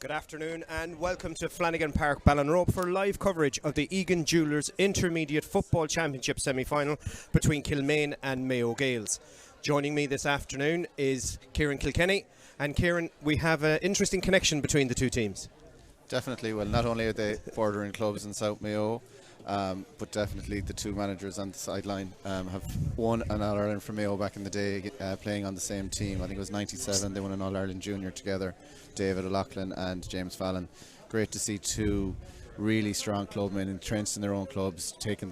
Good afternoon and welcome to Flanagan Park, Ballinrobe for live coverage of the Egan Jewellers Intermediate Football Championship semi-final between Kilmaine and Mayo Gaels. Joining me this afternoon is Kieran Kilkenny. And Kieran, we have an interesting connection between the two teams. Definitely. Well, not only are they bordering clubs in South Mayo, but definitely the two managers on the sideline have won an All-Ireland for Mayo back in the day, playing on the same team. I think it was 97. They won an All-Ireland Junior together, David O'Loughlin and James Fallon. Great to see two really strong clubmen entrenched in their own clubs, taking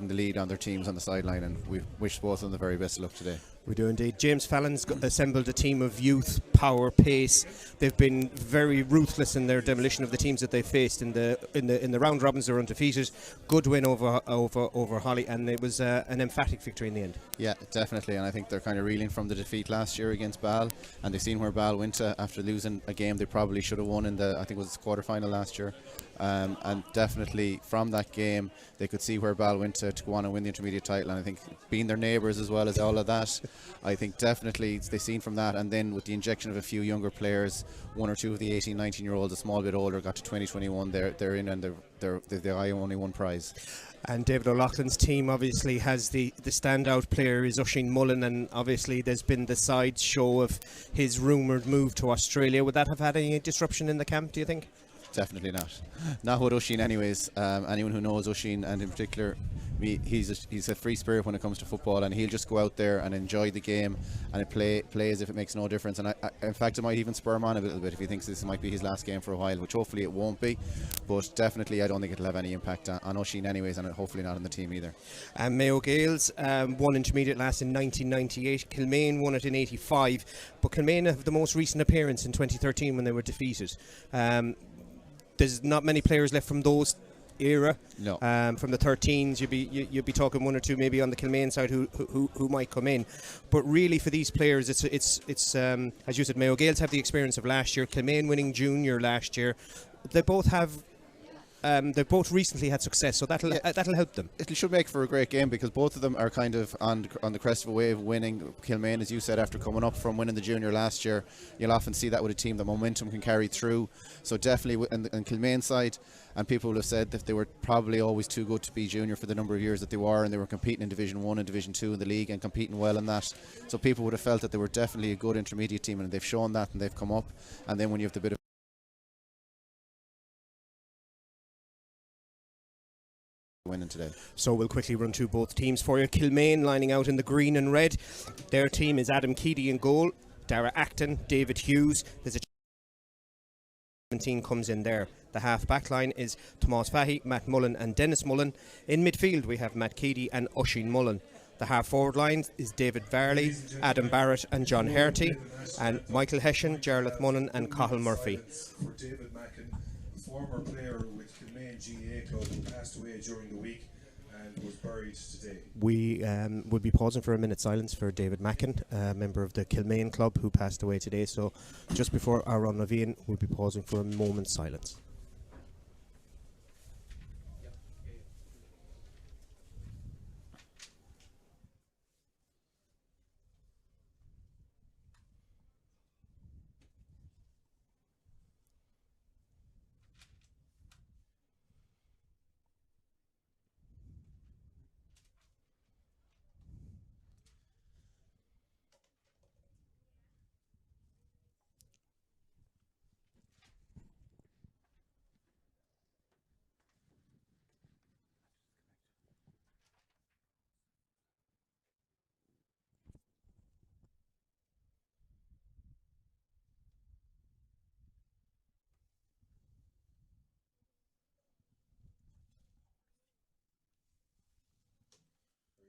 the lead on their teams on the sideline, and we wish both of them the very best of luck today. We do indeed. James Fallon's assembled a team of youth, power, pace. They've been very ruthless in their demolition of the teams that they faced in the round robins. They were undefeated. Good win over Holly, and it was an emphatic victory in the end. Yeah, definitely. And I think they're kind of reeling from the defeat last year against Bal, and they've seen where Bal went to after losing a game they probably should have won in I think it was the quarter-final last year. And definitely from that game they could see where Bal went to go on and win the intermediate title, and I think being their neighbours as well as all of that, I think definitely they've seen from that, and then with the injection of a few younger players, one or two of the 18-19 year olds a small bit older got to 2021, they're in, and they eye only one prize. And David O'Loughlin's team obviously has the standout player is Oisín Mullen, and obviously there's been the sideshow of his rumoured move to Australia. Would that have had any disruption in the camp, do you think? Definitely not with Oisín anyways. Anyone who knows Oisín, and in particular he's a free spirit when it comes to football, and he'll just go out there and enjoy the game and play as if it makes no difference. And in fact it might even spur him on a little bit if he thinks this might be his last game for a while, which hopefully it won't be, but definitely I don't think it'll have any impact on Oisín anyways, and hopefully not on the team either. And Mayo Gaels won intermediate last in 1998. Kilmaine won it in 85, but Kilmaine have the most recent appearance in 2013 when they were defeated. There's not many players left from those era. No. From the 13s, you'd be talking one or two maybe on the Kilmaine side who might come in. But really for these players, it's as you said, Mayo Gaels have the experience of last year. Kilmaine winning junior last year. They both have. They've both recently had success, so that'll help them. It should make for a great game because both of them are kind of on the crest of a wave, winning. Kilmaine, as you said, after coming up from winning the junior last year, you'll often see that with a team, the momentum can carry through. So definitely on Kilmaine side, and people will have said that they were probably always too good to be junior for the number of years that they were, and they were competing in Division 1 and Division 2 in the league and competing well in that. So people would have felt that they were definitely a good intermediate team, and they've shown that, and they've come up. And then when you have the bit of winning today. So we'll quickly run through both teams for you. Kilmaine lining out in the green and red. Their team is Adam Keady in goal, Dara Acton, David Hughes. There's a 17 comes in there. The half back line is Tomas Fahy, Matt Mullen and Dennis Mullen. In midfield we have Matt Keady and Oisín Mullen. The half forward line is David Varley, Adam Barrett and John Herty, and Michael Hessian, Jarlath Mullen and Cathal Murphy. For David Mackin, former player with Kilmaine GAA club who passed away during the week and was buried today. We will be pausing for a minute's silence for David Mackin, a member of the Kilmaine club who passed away today. So just before our run of Ian, we'll be pausing for a moment's silence.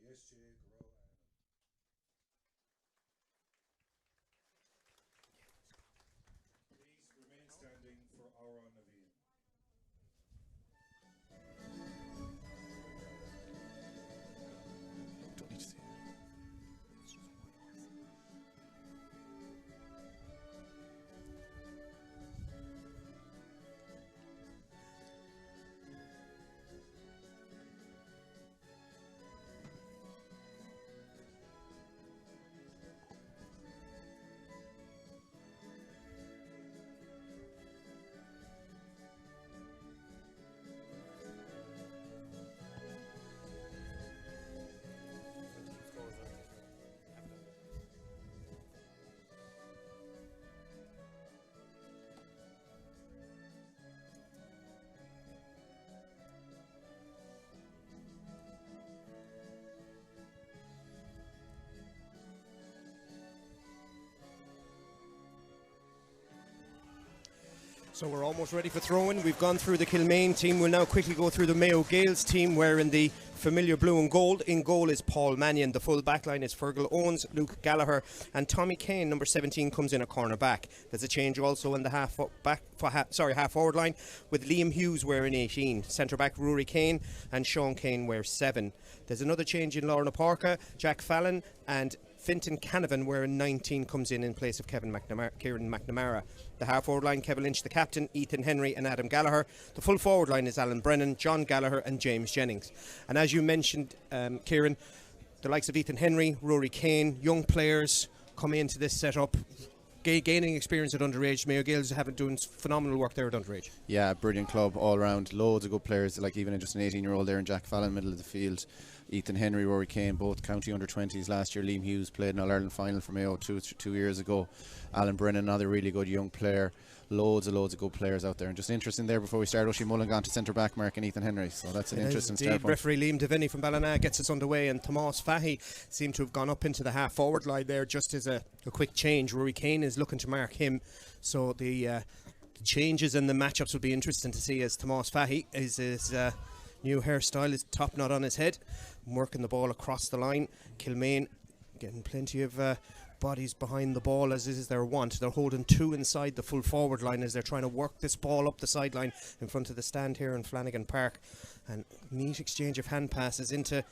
Please remain standing for our run of Ian. So we're almost ready for throwing. We've gone through the Kilmaine team. We'll now quickly go through the Mayo Gaels team, where in the familiar blue and gold, in goal is Paul Mannion. The full back line is Fergal Owens, Luke Gallagher, and Tommy Kane, number 17, comes in a corner back. There's a change also in the half forward line, with Liam Hughes wearing 18, centre back Rory Kane, and Sean Kane wears 7. There's another change in Lorna Parker, Jack Fallon and Fintan Canavan wearing 19 comes in place of Kieran McNamara. The half forward line, Kevin Lynch the captain, Ethan Henry and Adam Gallagher. The full forward line is Alan Brennan, John Gallagher and James Jennings. And as you mentioned, Kieran, the likes of Ethan Henry, Rory Kane, young players come into this setup, gaining experience at underage. Mayo Gaels have been doing phenomenal work there at underage. Yeah, brilliant club all round. Loads of good players, like even just an 18-year-old there in Jack Fallon, middle of the field. Ethan Henry, Rory Kane, both county under-20s last year. Liam Hughes played an All-Ireland final for Mayo 2 years ago. Alan Brennan, another really good young player. Loads of good players out there. And just interesting there, before we start, Oisin Mullen gone to centre-back Mark and Ethan Henry. So that's an interesting start. Referee Liam Devaney from Ballina gets us underway, and Tomás Fahy seemed to have gone up into the half-forward line there just as a quick change. Rory Kane is looking to mark him. So the changes and the matchups will be interesting to see, as Tomás Fahy is his new hairstyle, his top knot on his head, working the ball across the line. Kilmaine getting plenty of bodies behind the ball, as is their want. They're holding 2 inside the full forward line as they're trying to work this ball up the sideline in front of the stand here in Flanagan Park. And neat exchange of hand passes into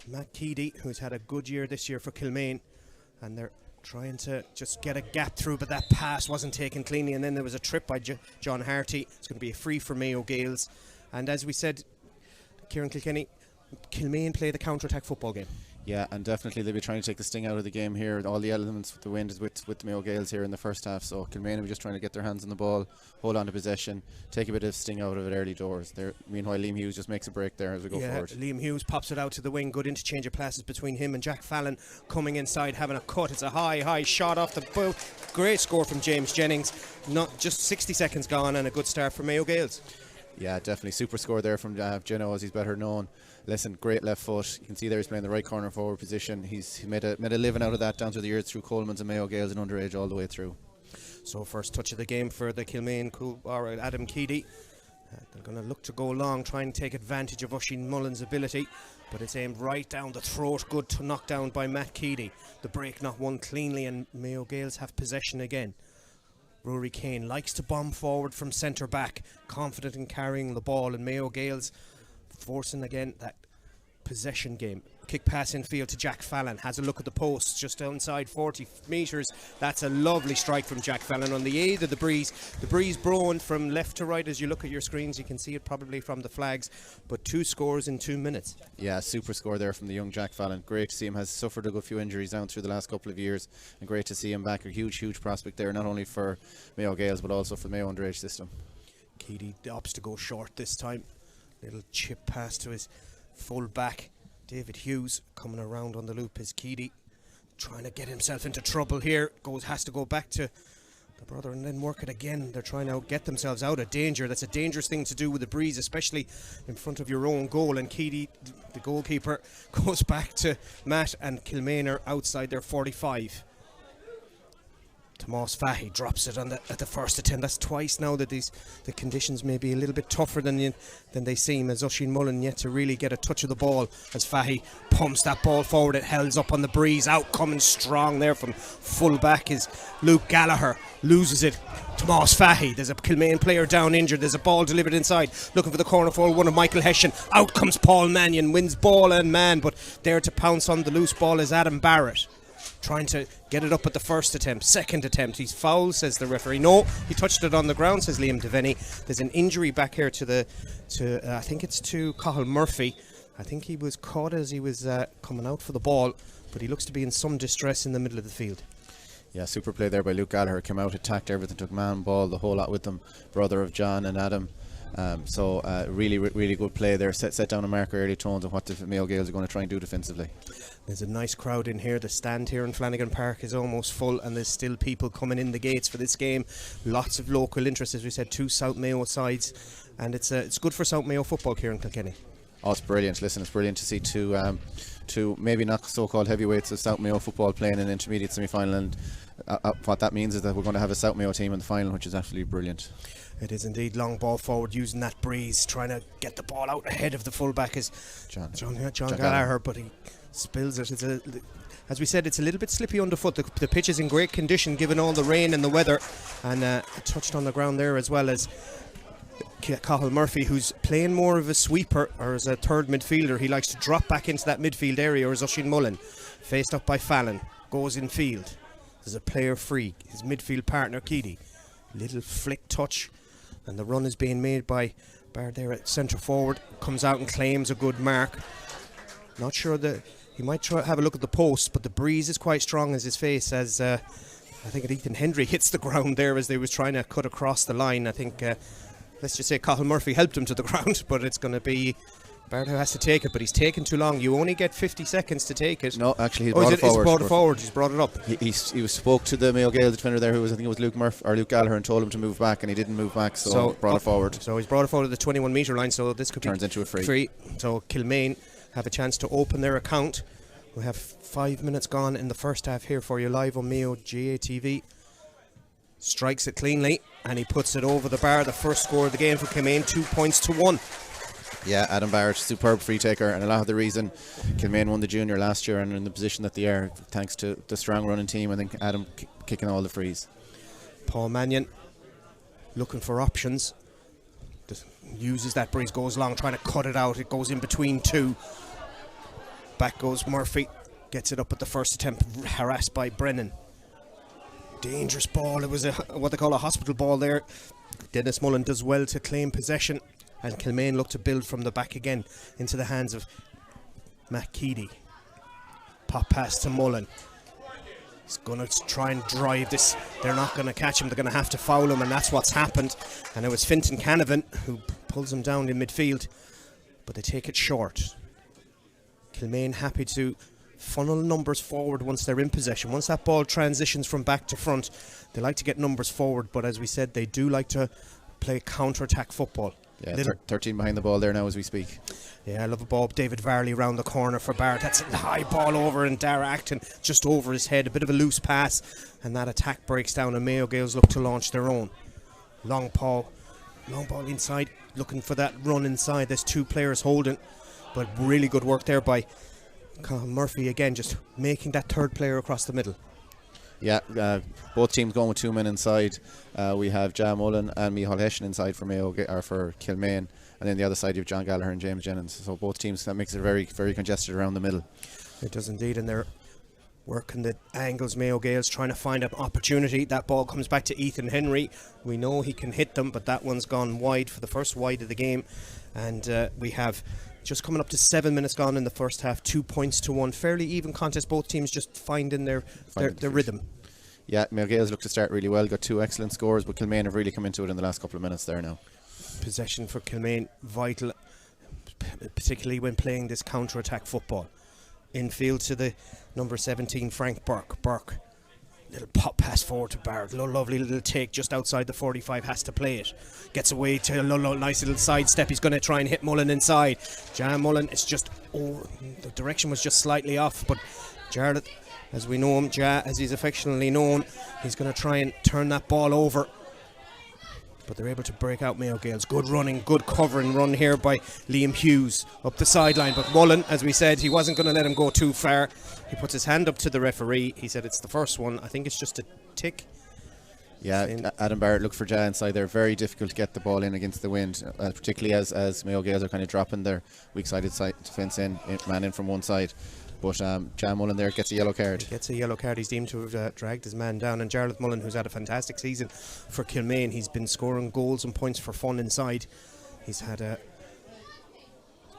Matt Keady, who's had a good year this year for Kilmaine, and they're trying to just get a gap through, but that pass wasn't taken cleanly, and then there was a trip by John Harty. It's going to be a free for Mayo Gaels. And as we said, Kieran Kilkenny, Kilmaine play the counter-attack football game. Yeah, and definitely they'll be trying to take the sting out of the game here. All the elements with the wind is with the Mayo Gaels here in the first half. So Kilmaine will be just trying to get their hands on the ball, hold on to possession, take a bit of sting out of it early doors. Meanwhile, Liam Hughes just makes a break there as we go forward. Liam Hughes pops it out to the wing. Good interchange of passes between him and Jack Fallon, coming inside, having a cut. It's a high shot off the boot. Great score from James Jennings. Not just 60 seconds gone, and a good start for Mayo Gaels. Yeah, definitely super score there from Geno, as he's better known. Listen, great left foot. You can see there he's playing the right corner forward position. He's made a living out of that down through the years through Coleman's and Mayo Gaels and underage all the way through. So first touch of the game for the Kilmaine Adam Keady. They're going to look to go long, try and take advantage of Oisin Mullen's ability, but it's aimed right down the throat. Good to knock down by Matt Keady. The break not won cleanly, and Mayo Gaels have possession again. Rory Kane likes to bomb forward from centre back, confident in carrying the ball, and Mayo Gaels forcing again that possession game. Kick pass infield to Jack Fallon, has a look at the post just outside 40 metres. That's a lovely strike from Jack Fallon on the aid of the breeze. The breeze blowing from left to right as you look at your screens. You can see it probably from the flags, but 2 scores in 2 minutes. Yeah, super score there from the young Jack Fallon. Great to see him. Has suffered a good few injuries down through the last couple of years, and great to see him back. A huge prospect there, not only for Mayo Gaels but also for the Mayo underage system. Keady opts to go short this time. Little chip pass to his full back David Hughes. Coming around on the loop is Keady, trying to get himself into trouble here. Has to go back to the brother and then work it again. They're trying to get themselves out of danger. That's a dangerous thing to do with the breeze, especially in front of your own goal. And Keady, the goalkeeper, goes back to Matt, and Kilmaine are outside their 45. Tomás Fahy drops it at the first attempt. That's twice now that the conditions may be a little bit tougher than they seem, as Oisin Mullen yet to really get a touch of the ball, as Fahy pumps that ball forward. It held up on the breeze. Out coming strong there from full back is Luke Gallagher. Loses it. Tomás Fahy. There's a Kilmaine player down injured. There's a ball delivered inside. Looking for the corner forward, one of Michael Hessian. Out comes Paul Mannion. Wins ball and man, but there to pounce on the loose ball is Adam Barrett. Trying to get it up at the first attempt. Second attempt, he's fouled, says the referee. No, he touched it on the ground, says Liam Devaney. There's an injury back here to I think it's to Cathal Murphy. I think he was caught as he was coming out for the ball, but he looks to be in some distress in the middle of the field. Yeah, super play there by Luke Gallagher. Came out, attacked everything, took man, ball, the whole lot with them. Brother of John and Adam. Really good play there. Set down a marker early tones on what the Mayo Gaels are going to try and do defensively. There's a nice crowd in here. The stand here in Flanagan Park is almost full, and there's still people coming in the gates for this game. Lots of local interest, as we said, 2 South Mayo sides, and it's good for South Mayo football here in Kilkenny. Oh, it's brilliant. Listen, it's brilliant to see two maybe not so-called heavyweights of South Mayo football playing in an intermediate semi-final, and what that means is that we're going to have a South Mayo team in the final, which is absolutely brilliant. It is indeed. Long ball forward, using that breeze, trying to get the ball out ahead of the fullback is John Gallagher, but he spills it. As we said, it's a little bit slippy underfoot. The pitch is in great condition given all the rain and the weather, and touched on the ground there as well as Cathal Murphy, who's playing more of a sweeper or as a third midfielder. He likes to drop back into that midfield area, or as Oisin Mullen, faced up by Fallon, goes in field. There's a player free, his midfield partner Keedy. Little flick touch, and the run is being made by Baird there at centre forward. Comes out and claims a good mark. Not sure that he might try have a look at the post, but the breeze is quite strong as his face, as I think Ethan Hendry hits the ground there as they was trying to cut across the line. I think let's just say Cathal Murphy helped him to the ground, but it's going to be Baird who has to take it, but he's taken too long. You only get 50 seconds to take it. No, actually, he's brought it forward. He's brought it up. He spoke to the Mayo Gaels defender there, I think it was Luke Gallagher, and told him to move back, and he didn't move back, so brought it forward. So he's brought it forward to the 21 metre line, so this could turns into a free. So Kilmaine have a chance to open their account. We have 5 minutes gone in the first half here for you live on Mayo GA TV. Strikes it cleanly, and he puts it over the bar. The first score of the game for Kilmaine, 2-1. Yeah, Adam Barrett, superb free taker, and a lot of the reason Kilmaine won the junior last year and in the position that they are, thanks to the strong running team. I think Adam kicking all the frees. Paul Mannion looking for options. Just uses that breeze, goes long, trying to cut it out. It goes in between two. Back goes Murphy, gets it up at the first attempt, harassed by Brennan. Dangerous ball. It was what they call a hospital ball there. Dennis Mullen does well to claim possession, and Kilmaine look to build from the back again into the hands of Matt Keedy. Pop pass to Mullen. He's going to try and drive this. They're not going to catch him. They're going to have to foul him, and that's what's happened. And it was Fintan Canavan who pulls him down in midfield, but they take it short. Kilmaine happy to funnel numbers forward once they're in possession. Once that ball transitions from back to front, they like to get numbers forward, but as we said, they do like to play counter-attack football. Yeah, 13 behind the ball there now as we speak. Yeah, I love a ball. David Varley round the corner for Barrett. That's a high ball over, and Dara Acton just over his head. A bit of a loose pass, and that attack breaks down, and Mayo Gaels look to launch their own. Long ball inside, looking for that run inside. There's two players holding, but really good work there by Murphy again, just making that third player across the middle. Yeah, both teams going with two men inside. We have Ja Mullen and Micheál Hession inside for for Kilmaine, and then the other side you have John Gallagher and James Jennings. So both teams, that makes it very, very congested around the middle. It does indeed, and they're working the angles. Mayo Gaels trying to find an opportunity. That ball comes back to Ethan Henry. We know he can hit them, but that one's gone wide for the first wide of the game, and we have just coming up to 7 minutes gone in the first half, 2-1. Fairly even contest, both teams just finding their rhythm. Yeah, Mayo Gaels look to start really well, got two excellent scores, but Kilmaine have really come into it in the last couple of minutes there now. Possession for Kilmaine, vital, particularly when playing this counter-attack football. Infield to the number 17, Frank Burke. Little pop pass forward to Barrett. Lovely little take just outside the 45, has to play it. Gets away to a nice little sidestep. He's going to try and hit Mullen inside. Ja Mullen, it's just, the direction was just slightly off, but Jarlath, as we know him, Ja, as he's affectionately known, he's going to try and turn that ball over. But they're able to break out Mayo Gaels. Good running, good covering run here by Liam Hughes up the sideline. But Mullen, as we said, he wasn't going to let him go too far. He puts his hand up to the referee. He said it's the first one. I think it's just a tick. Yeah, Adam Barrett looked for Ja inside there. Very difficult to get the ball in against the wind, particularly as Mayo Gaels are kind of dropping their weak-sided defence man in from one side. But Ja Mullen there gets a yellow card. He gets a yellow card. He's deemed to have dragged his man down. And Jarlath Mullen, who's had a fantastic season for Kilmaine, he's been scoring goals and points for fun inside. He's had a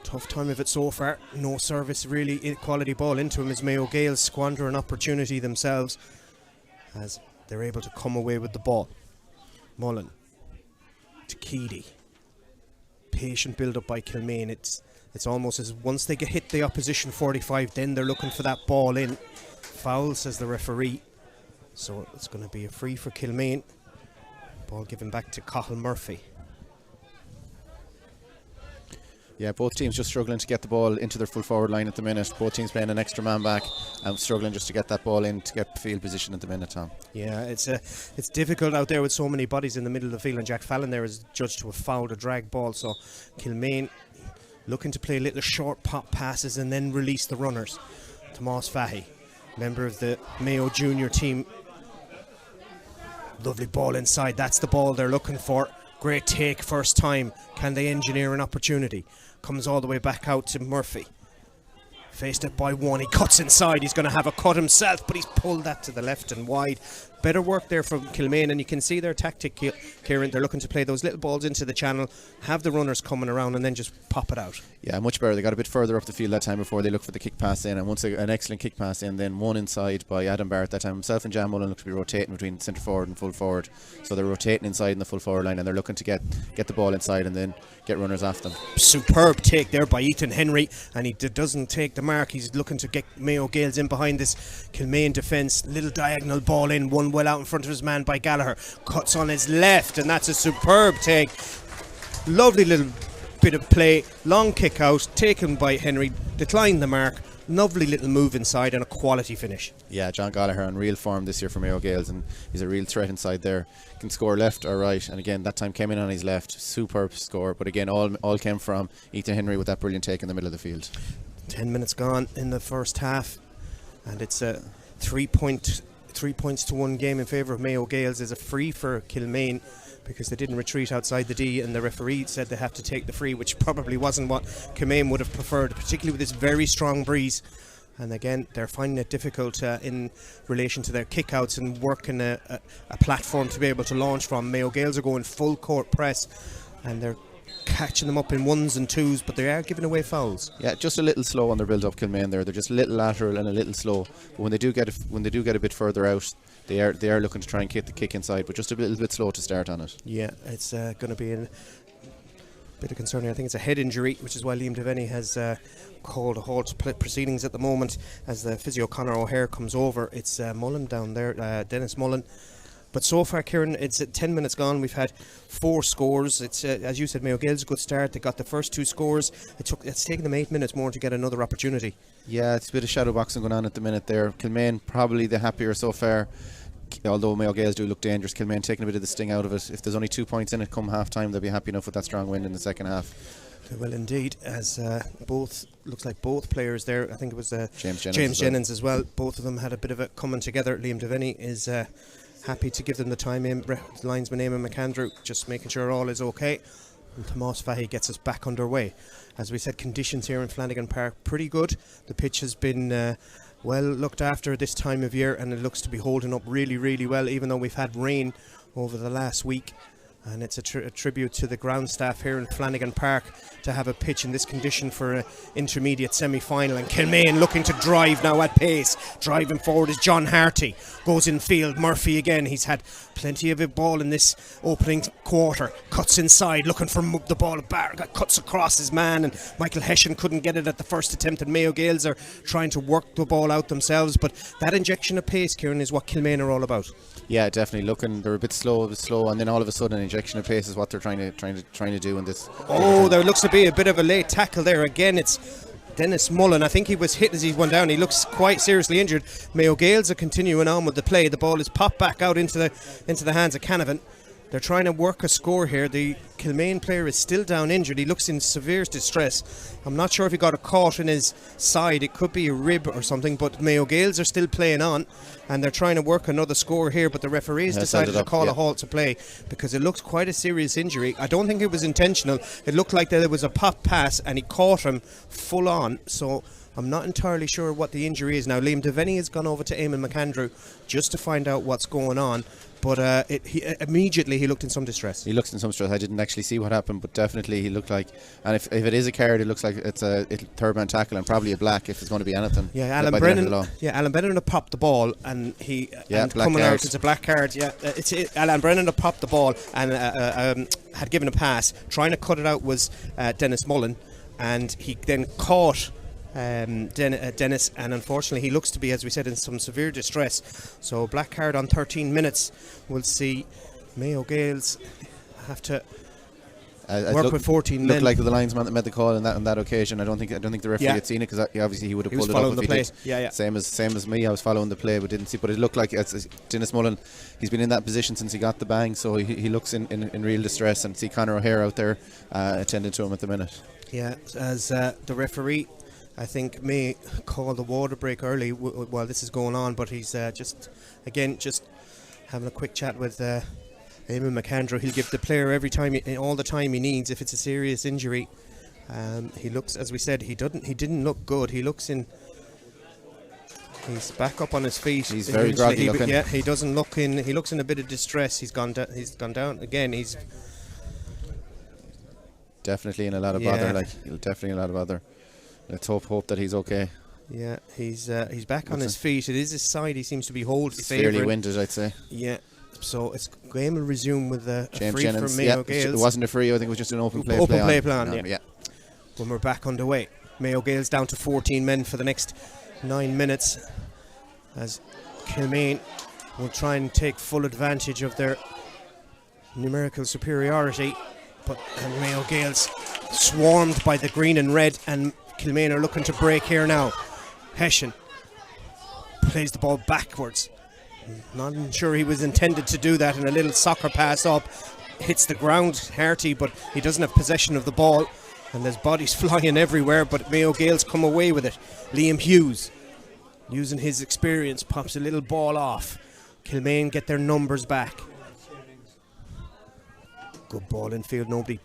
tough time of it so far. No service really, quality ball into him as Mayo Gaels squander an opportunity themselves as they're able to come away with the ball. Mullen to Keedy. Patient build up by Kilmaine. It's almost as once they get hit the opposition 45, then they're looking for that ball in. Foul, says the referee. So it's going to be a free for Kilmaine. Ball given back to Cathal Murphy. Yeah, both teams just struggling to get the ball into their full forward line at the minute. Both teams playing an extra man back and struggling just to get that ball in to get field position at the minute, Tom. Yeah, it's difficult out there with so many bodies in the middle of the field, and Jack Fallon there is judged to have fouled a drag ball, so Kilmaine looking to play little short pop passes and then release the runners. Tomás Fahy, member of the Mayo junior team. Lovely ball inside, that's the ball they're looking for. Great take first time. Can they engineer an opportunity? Comes all the way back out to Murphy. Faced it by one, he cuts inside, he's going to have a cut himself, but he's pulled that to the left and wide. Better work there from Kilmaine, and you can see their tactic, Kieran. They're looking to play those little balls into the channel, have the runners coming around and then just pop it out. Yeah, much better. They got a bit further up the field that time before they look for the kick pass in, and once an excellent kick pass in, then one inside by Adam Barrett that time. Himself and Jan Mullen look to be rotating between centre forward and full forward, so they're rotating inside in the full forward line, and they're looking to get the ball inside and then get runners after them. Superb take there by Ethan Henry, and he doesn't take the mark. He's looking to get Mayo Gaels in behind this Kilmaine defence. Little diagonal ball in, one well out in front of his man by Gallagher. Cuts on his left, and that's a superb take. Lovely little bit of play, long kick out, taken by Henry, declined the mark. Lovely little move inside and a quality finish. Yeah, John Gallagher on real form this year for Mayo Gaels, and he's a real threat inside there. Can score left or right, and again that time came in on his left. Superb score, but again all came from Ethan Henry with that brilliant take in the middle of the field. 10 minutes gone in the first half, and it's a 3 points to 1 game in favour of Mayo Gaels. Is a free for Kilmaine because they didn't retreat outside the D, and the referee said they have to take the free, which probably wasn't what Kilmaine would have preferred, particularly with this very strong breeze. And again, they're finding it difficult in relation to their kickouts and working a platform to be able to launch from. Mayo Gaels are going full court press, and they're catching them up in ones and twos, but they are giving away fouls. Yeah, just a little slow on their build up, Kilmaine there. They're just a little lateral and a little slow. But when they do get a bit further out, they are looking to try and get the kick inside, but just a little bit slow to start on it. Yeah, it's going to be a bit of concern. I think it's a head injury, which is why Liam Devaney has called a halt to proceedings at the moment as the physio Conor O'Hare comes over. It's Mullen down there, Dennis Mullen. But so far, Kieran, it's 10 minutes gone. We've had 4 scores. It's as you said, Mayo Gaels a good start. They got the first 2 scores. It's taken them 8 minutes more to get another opportunity. Yeah, it's a bit of shadow boxing going on at the minute there. Kilmaine probably the happier so far, although Mayo Gaels do look dangerous. Kilmaine taking a bit of the sting out of it. If there's only 2 points in it come half time, they'll be happy enough with that strong win in the second half. They will indeed, as looks like both players there. I think it was James Jennings as well. Both of them had a bit of it coming together. Liam Devaney is happy to give them the time. Linesman Eamon McAndrew just making sure all is okay. And Tomás Fahy gets us back underway. As we said, conditions here in Flanagan Park pretty good. The pitch has been well looked after this time of year, and it looks to be holding up really, really well, even though we've had rain over the last week. And it's a tribute to the ground staff here in Flanagan Park to have a pitch in this condition for an intermediate semi-final. And Kilmaine looking to drive now at pace. Driving forward is John Harty. Goes in field. Murphy again. He's had plenty of a ball in this opening quarter. Cuts inside, looking for the ball. Cuts across his man, and Michael Hessian couldn't get it at the first attempt. And Mayo Gaels are trying to work the ball out themselves. But that injection of pace, Kieran, is what Kilmaine are all about. Yeah, definitely. They're a bit slow, and then all of a sudden, an injection of pace is what they're trying to do in this. Oh, there looks to be a bit of a late tackle there. Again, it's Dennis Mullen. I think he was hit as he went down. He looks quite seriously injured. Mayo Gaels are continuing on with the play. The ball is popped back out into the hands of Canavan. They're trying to work a score here. The Kilmaine player is still down injured. He looks in severe distress. I'm not sure if he got a caught in his side. It could be a rib or something, but Mayo Gaels are still playing on, and they're trying to work another score here, but the referees decided to call a halt to play because it looks quite a serious injury. I don't think it was intentional. It looked like there was a pop pass and he caught him full on, so I'm not entirely sure what the injury is now. Liam Devaney has gone over to Eamon McAndrew just to find out what's going on, but immediately he looked in some distress. He looks in some distress. I didn't actually see what happened, but definitely he looked like, and if it is a card, it looks like it's a third man tackle and probably a black if it's going to be anything. Yeah, Alan Brennan had popped the ball, and coming out it's a black card. Yeah, Alan Brennan had popped the ball and had given a pass. Trying to cut it out was Dennis Mullen, and he then caught Dennis, and unfortunately he looks to be, as we said, in some severe distress. So black card on 13 minutes. We'll see Mayo Gaels have to Work with 14 men. Looked like the linesman that made the call on that occasion. I don't think the referee had seen it, because obviously he would have pulled it up if he did. Yeah. Same as me. I was following the play but didn't see. But it looked like Dennis Mullen. He's been in that position since he got the bang, so he looks in real distress. And see Conor O'Hare out there attending to him at the minute. Yeah, as the referee, I think, may call the water break early while this is going on, but he's just having a quick chat with Eamon McAndrew. He'll give the player all the time he needs if it's a serious injury. He looks, as we said, he didn't look good. He's back up on his feet. He's very groggy looking. Yeah, he doesn't look in. He looks in a bit of distress. He's gone down again. He's definitely in a lot of bother. Let's hope that he's okay. Yeah, he's back on his feet. It is his side he seems to be holding. He's fairly winded, I'd say. Yeah, so game will resume with a free Jennings, from Mayo Gaels. It wasn't a free, I think it was just an open play plan. Yeah. When we're back underway, Mayo Gaels down to 14 men for the next 9 minutes, as Kilmaine will try and take full advantage of their numerical superiority, and Mayo Gaels swarmed by the green and red, and Kilmaine are looking to break here now. Hessian plays the ball backwards. Not sure he was intended to do that, and a little soccer pass up hits the ground. Harty, but he doesn't have possession of the ball, and there's bodies flying everywhere, but Mayo Gaels come away with it. Liam Hughes, using his experience, pops a little ball off. Kilmaine get their numbers back. Good ball in field, nobody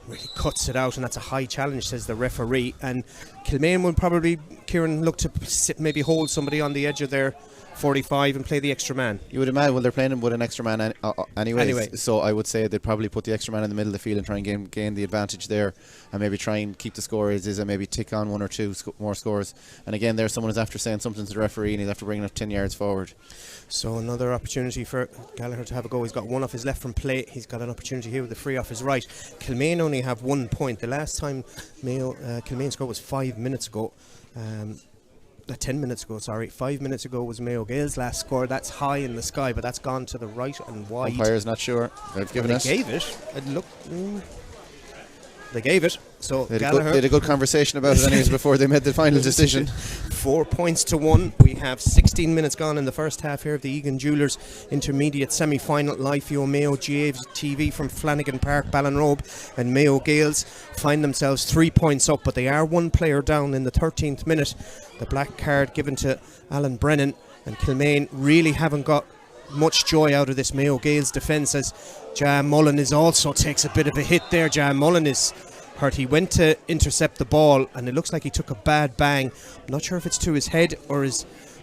really cuts it out, and that's a high challenge, says the referee. And Kilmaine will probably, Kieran, look to maybe hold somebody on the edge of their 45 and play the extra man. You would imagine, well, they're playing with an extra man anyway. So I would say they'd probably put the extra man in the middle of the field and try and gain the advantage there, and maybe try and keep the score as is, and maybe tick on one or two more scores. And again, there's someone who's after saying something to the referee, and he's after bringing up 10 yards forward. So another opportunity for Gallagher to have a go. He's got one off his left from play. He's got an opportunity here with the free off his right. Kilmaine only have 1 point. The last time Kilmaine scored was 5 minutes ago. 10 minutes ago, sorry. 5 minutes ago was Mayo Gaels' last score. That's high in the sky, but that's gone to the right and wide. Umpire's not sure. They've given it. They gave it. They gave it. So they had a good conversation about it anyways before they made the final decision. 4 points to 1. We have 16 minutes gone in the first half here of the Egan Jewellers Intermediate Semi-Final. Live for Mayo GA TV from Flanagan Park, Ballinrobe, and Mayo Gaels find themselves 3 points up, but they are one player down in the 13th minute. The black card given to Alan Brennan, and Kilmaine really haven't got much joy out of this Mayo Gaels defence, as Jan Mullen also takes a bit of a hit there. Jan Mullen is hurt. He went to intercept the ball, and it looks like he took a bad bang. I'm not sure if it's to his head or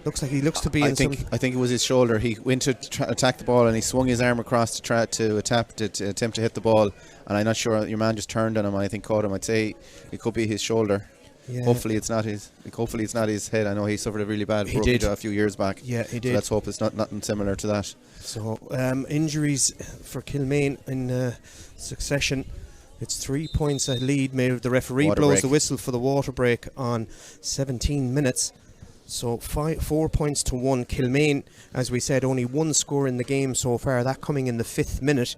looks like he looks to be I think it was his shoulder. He went to attack the ball, and he swung his arm across to try to attempt to hit the ball, and I'm not sure. Your man just turned on him and I think caught him. I'd say it could be his shoulder. Yeah. Hopefully it's not his head. I know he suffered a really bad broken jaw a few years back. Yeah, he did. So let's hope it's nothing similar to that. So injuries for Kilmaine in succession. It's 3 points a lead. The referee blows the whistle for the water break on 17 minutes. So 4 points to 1. Kilmaine, as we said, only one score in the game so far. That coming in the 5th minute.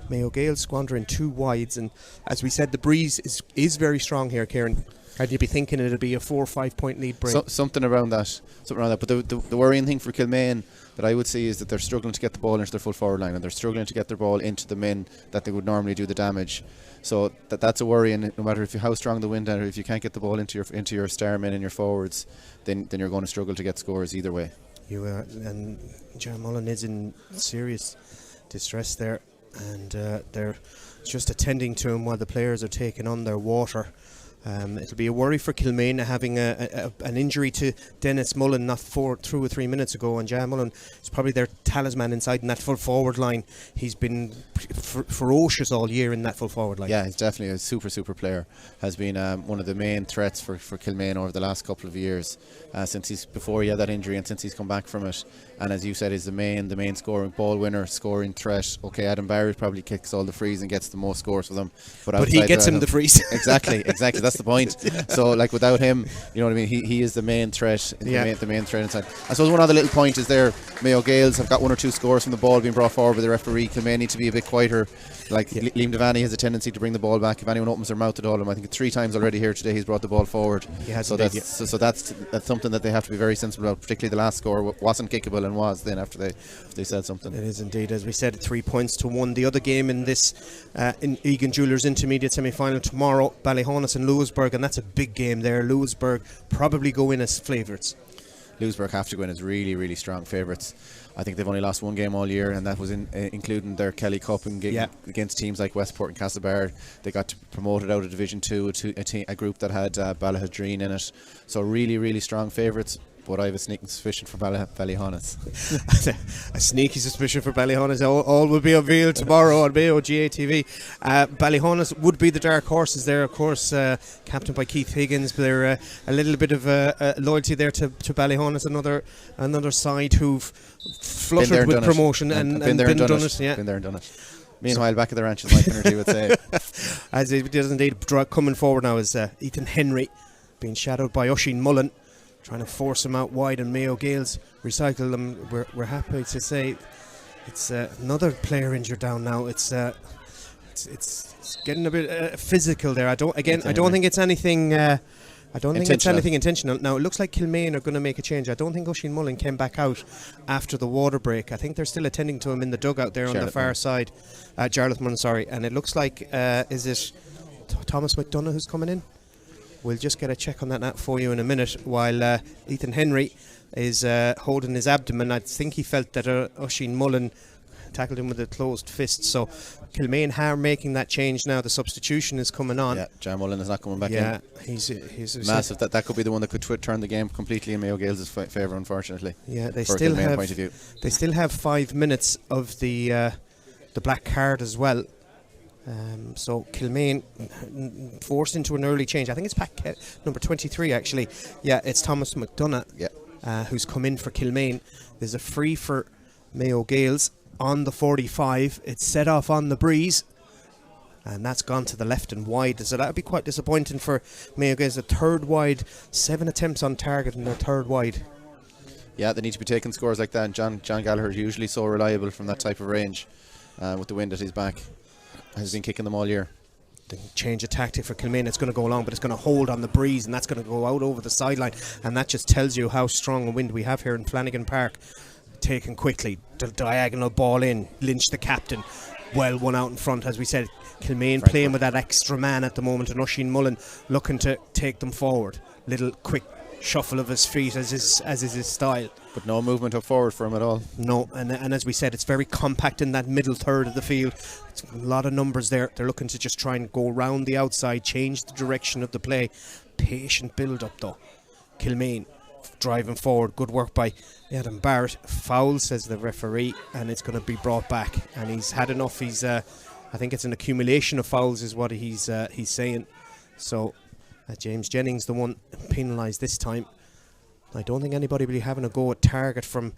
Mayo Gaels squandering 2 wides, and as we said, the breeze is very strong here, Kieran. And you'd be thinking it'll be a 4 or 5 point lead break. Something around that. But the worrying thing for Kilmaine that I would see is that they're struggling to get the ball into their full forward line, and they're struggling to get their ball into the men that they would normally do the damage. So that's a worry, and no matter how strong the wind, or if you can't get the ball into your star men and your forwards, then you're going to struggle to get scores either way. And Jan Mullen is in serious distress there, and they're just attending to him while the players are taking on their water. It'll be a worry for Kilmaine having an injury to Dennis Mullen not 2 or 3 minutes ago, and Jan Mullen is probably their talisman inside in that full forward line. He's been ferocious all year in that full forward line. Yeah, he's definitely a super player. Has been one of the main threats for Kilmaine over the last couple of years, before he had that injury and since he's come back from it. And as you said, he's the main scoring ball winner, scoring threat. Okay, Adam Barry probably kicks all the frees and gets the most scores for them, but he gets him the frees. Exactly. That's the point. So like without him, you know what I mean. He is the main threat. The main threat inside. I suppose one other little point is there. Mayo Gaels have got 1 or 2 scores from the ball being brought forward by the referee. Kilmaine need to be a bit quieter. Like Liam Devaney has a tendency to bring the ball back if anyone opens their mouth at all. I think 3 times already here today he's brought the ball forward. So that's something that they have to be very sensible about. Particularly the last score wasn't kickable and was then after they said something. It is indeed, as we said, 3 points to 1. The other game in this in Egan Jewellers Intermediate semi-final tomorrow, Ballyhonus and Lewisburg, and that's a big game there. Lewisburg probably go in as favourites. Lewisburg have to go in as really, really strong favourites. I think they've only lost 1 game all year, and that was including their Kelly Cup and against teams like Westport and Castlebar. They got promoted out of Division 2 to a group that had Ballahadreen in it. So really, really strong favourites. But I have a sneaking suspicion for Ballyhonus. A sneaky suspicion for Ballyhonus. All will be revealed tomorrow on Mayo GATV. Ballyhonus would be the dark horses there, of course, captained by Keith Higgins. But they're a little bit of loyalty there to Ballyhonus, another side who've fluttered with promotion and been there and done it. Been there and done it. Meanwhile, back at the ranch, as Mike Finnerty would say. As it does indeed. Coming forward now is Ethan Henry, being shadowed by Oisin Mullen, trying to force him out wide, and Mayo Gaels recycle them. We're happy to say it's another player injured down now. It's getting a bit physical there. I don't think it's anything. I don't think it's anything intentional. Now it looks like Kilmaine are going to make a change. I don't think Oisin Mullen came back out after the water break. I think they're still attending to him in the dugout there on the far side. Jarlath Mullen, sorry. And it looks like is it Thomas McDonough who's coming in? We'll just get a check on that for you in a minute, while Ethan Henry is holding his abdomen. I think he felt that Oisin Mullen tackled him with a closed fist. So Kilmaine are making that change now. The substitution is coming on. Yeah, Jan Mullen is not coming back in. Yeah, he's massive. That could be the one that could turn the game completely in Mayo Gaels' favour, unfortunately. Yeah, they still have 5 minutes of the black card as well. So Kilmaine forced into an early change. I think it's pack number 23 actually. Yeah, it's Thomas McDonough who's come in for Kilmaine. There's a free for Mayo Gaels on the 45. It's set off on the breeze, and that's gone to the left and wide. So that would be quite disappointing for Mayo Gaels. A third wide, 7 attempts on target in their third wide. Yeah, they need to be taking scores like that, and John Gallagher is usually so reliable from that type of range with the wind at his back. Has been kicking them all year. The change of tactic for Kilmaine. It's going to go along, but it's going to hold on the breeze, and that's going to go out over the sideline, and that just tells you how strong a wind we have here in Flanagan Park. Taken quickly, the diagonal ball in, Lynch the captain, well one out in front. As we said, Kilmaine playing with that extra man at the moment, and Oisin Mullen looking to take them forward. Little quick shuffle of his feet as is his style, but no movement up forward for him at all. No, and as we said, it's very compact in that middle third of the field. It's a lot of numbers there. They're looking to just try and go round the outside, change the direction of the play. Patient build up though. Kilmaine driving forward, good work by Adam Barrett. Foul, says the referee, and it's going to be brought back, and he's had enough. He's I think it's an accumulation of fouls is what he's saying. So James Jennings, the one penalised this time. I don't think anybody will be having a go at target from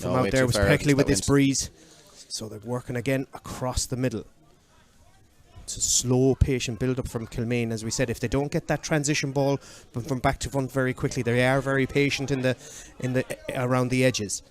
out there, especially with this breeze. So they're working again across the middle. It's a slow, patient build-up from Kilmaine. As we said, if they don't get that transition ball from back to front very quickly, they are very patient in the around the edges.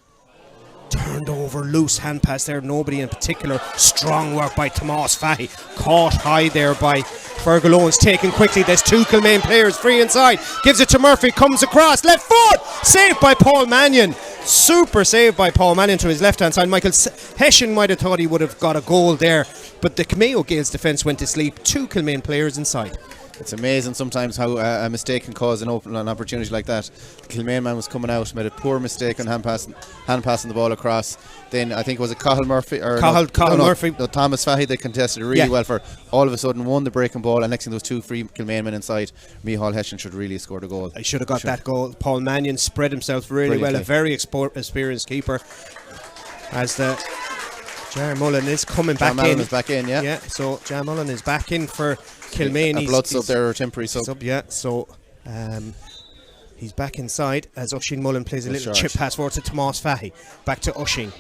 Turned over, loose hand pass there, nobody in particular. Strong work by Tomás Fahy. Caught high there by Fergal Owens, taken quickly. There's 2 Kilmaine players free inside. Gives it to Murphy, comes across, left foot! Saved by Paul Mannion. Super save by Paul Mannion to his left hand side. Michael Hessian might have thought he would have got a goal there, but the Mayo Gaels defence went to sleep. 2 Kilmaine players inside. It's amazing sometimes how a mistake can cause an opportunity like that. The Kilmaine man was coming out, made a poor mistake on hand passing the ball across. Then I think was it Cathal Murphy or Murphy? No, Thomas Fahy. They contested it really well for. All of a sudden won the breaking ball, and next thing there was 2 free Kilmaine men inside. Micheál Hessian should really have scored a goal. He should have got that goal. Paul Mannion spread himself really well. A very experienced keeper. As the Jar Mullen is coming back in. Mullen is back in, yeah. So Jar Mullen is back in for Kilmaine. A blood sub there, or temporary sub. Yeah, so he's back inside as Oisin Mullen plays a little chip pass forward to Tomás Fahy. Back to Oisin.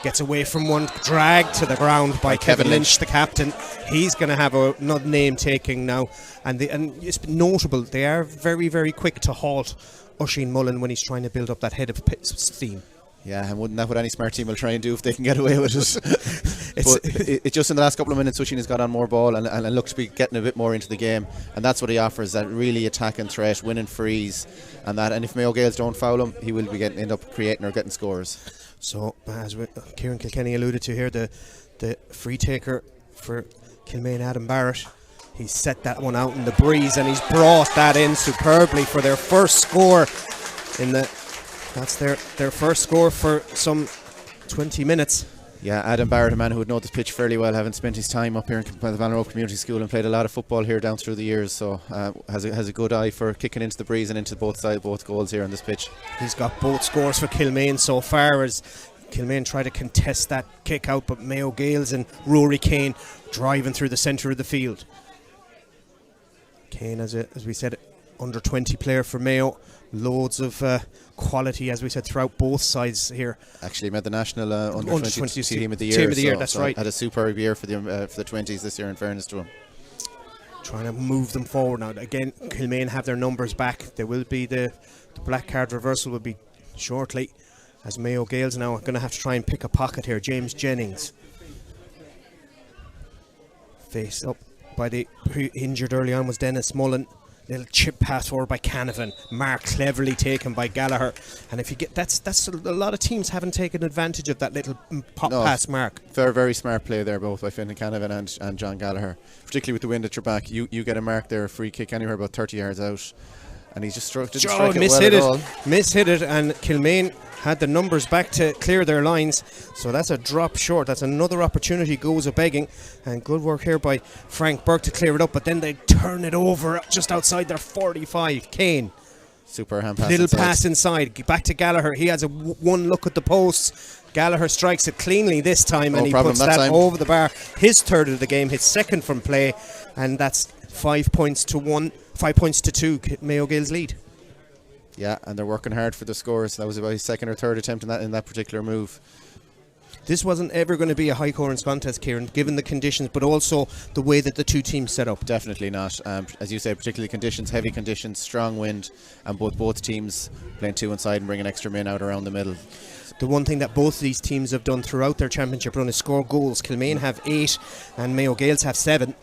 Gets away from one, dragged to the ground by Kevin Lynch, the captain. He's going to have another name taking now. And it's notable, they are very, very quick to halt Oisin Mullen when he's trying to build up that head of steam. Yeah, and wouldn't that what any smart team will try and do if they can get away with it? But it's just in the last couple of minutes, Oisin has got on more ball and looks to be getting a bit more into the game, and that's what he offers, that really attacking threat, winning frees, and if Mayo Gaels don't foul him, he will be end up creating or getting scores. So, as Kieran Kilkenny alluded to here, the free taker for Kilmaine, Adam Barrett, he's set that one out in the breeze and he's brought that in superbly for their first score that's their first score for some 20 minutes. Yeah, Adam Barrett, a man who would know this pitch fairly well, having spent his time up here in the Valero Community School and played a lot of football here down through the years, so has a good eye for kicking into the breeze and into both goals here on this pitch. He's got both scores for Kilmaine so far, as Kilmaine try to contest that kick out, but Mayo Gaels and Rory Kane driving through the centre of the field. Kane, as we said, under 20 player for Mayo. Loads of quality, as we said, throughout both sides here. Actually made the national under 20 team of the year. Team of the year, that's right. Had a superb year for the 20s this year, in fairness to him. Trying to move them forward now. Again, Kilmaine have their numbers back. There will be the black card reversal will be shortly, as Mayo Gaels now are going to have to try and pick a pocket here. James Jennings faced up by the injured early on was Dennis Mullen. Little chip pass forward by Canavan. Mark cleverly taken by Gallagher, and if you get that's a lot of teams haven't taken advantage of that little pop pass. Mark, very, very smart play there, both by Finn Canavan and John Gallagher, particularly with the wind at your back. You get a mark there, a free kick anywhere about 30 yards out, and he just didn't strike it well at all. Mishit it, and Kilmaine had the numbers back to clear their lines, so that's a drop short. That's another opportunity goes a begging, and good work here by Frank Burke to clear it up, but then they turn it over just outside their 45. Kane, super hand pass, little pass inside, back to Gallagher. He has one look at the posts. Gallagher strikes it cleanly this time, and he puts that over the bar. His third of the game, his second from play, and that's 5 points to 2 Mayo Gaels lead. Yeah, and they're working hard for the scores. That was about his second or third attempt in that particular move. This wasn't ever going to be a high scorers contest, Kieran, given the conditions, but also the way that the two teams set up. Definitely not. As you say, particularly conditions, heavy conditions, strong wind, and both teams playing two inside and bringing extra men out around the middle. The one thing that both these teams have done throughout their championship run is score goals. Kilmaine have 8 and Mayo Gaels have 7.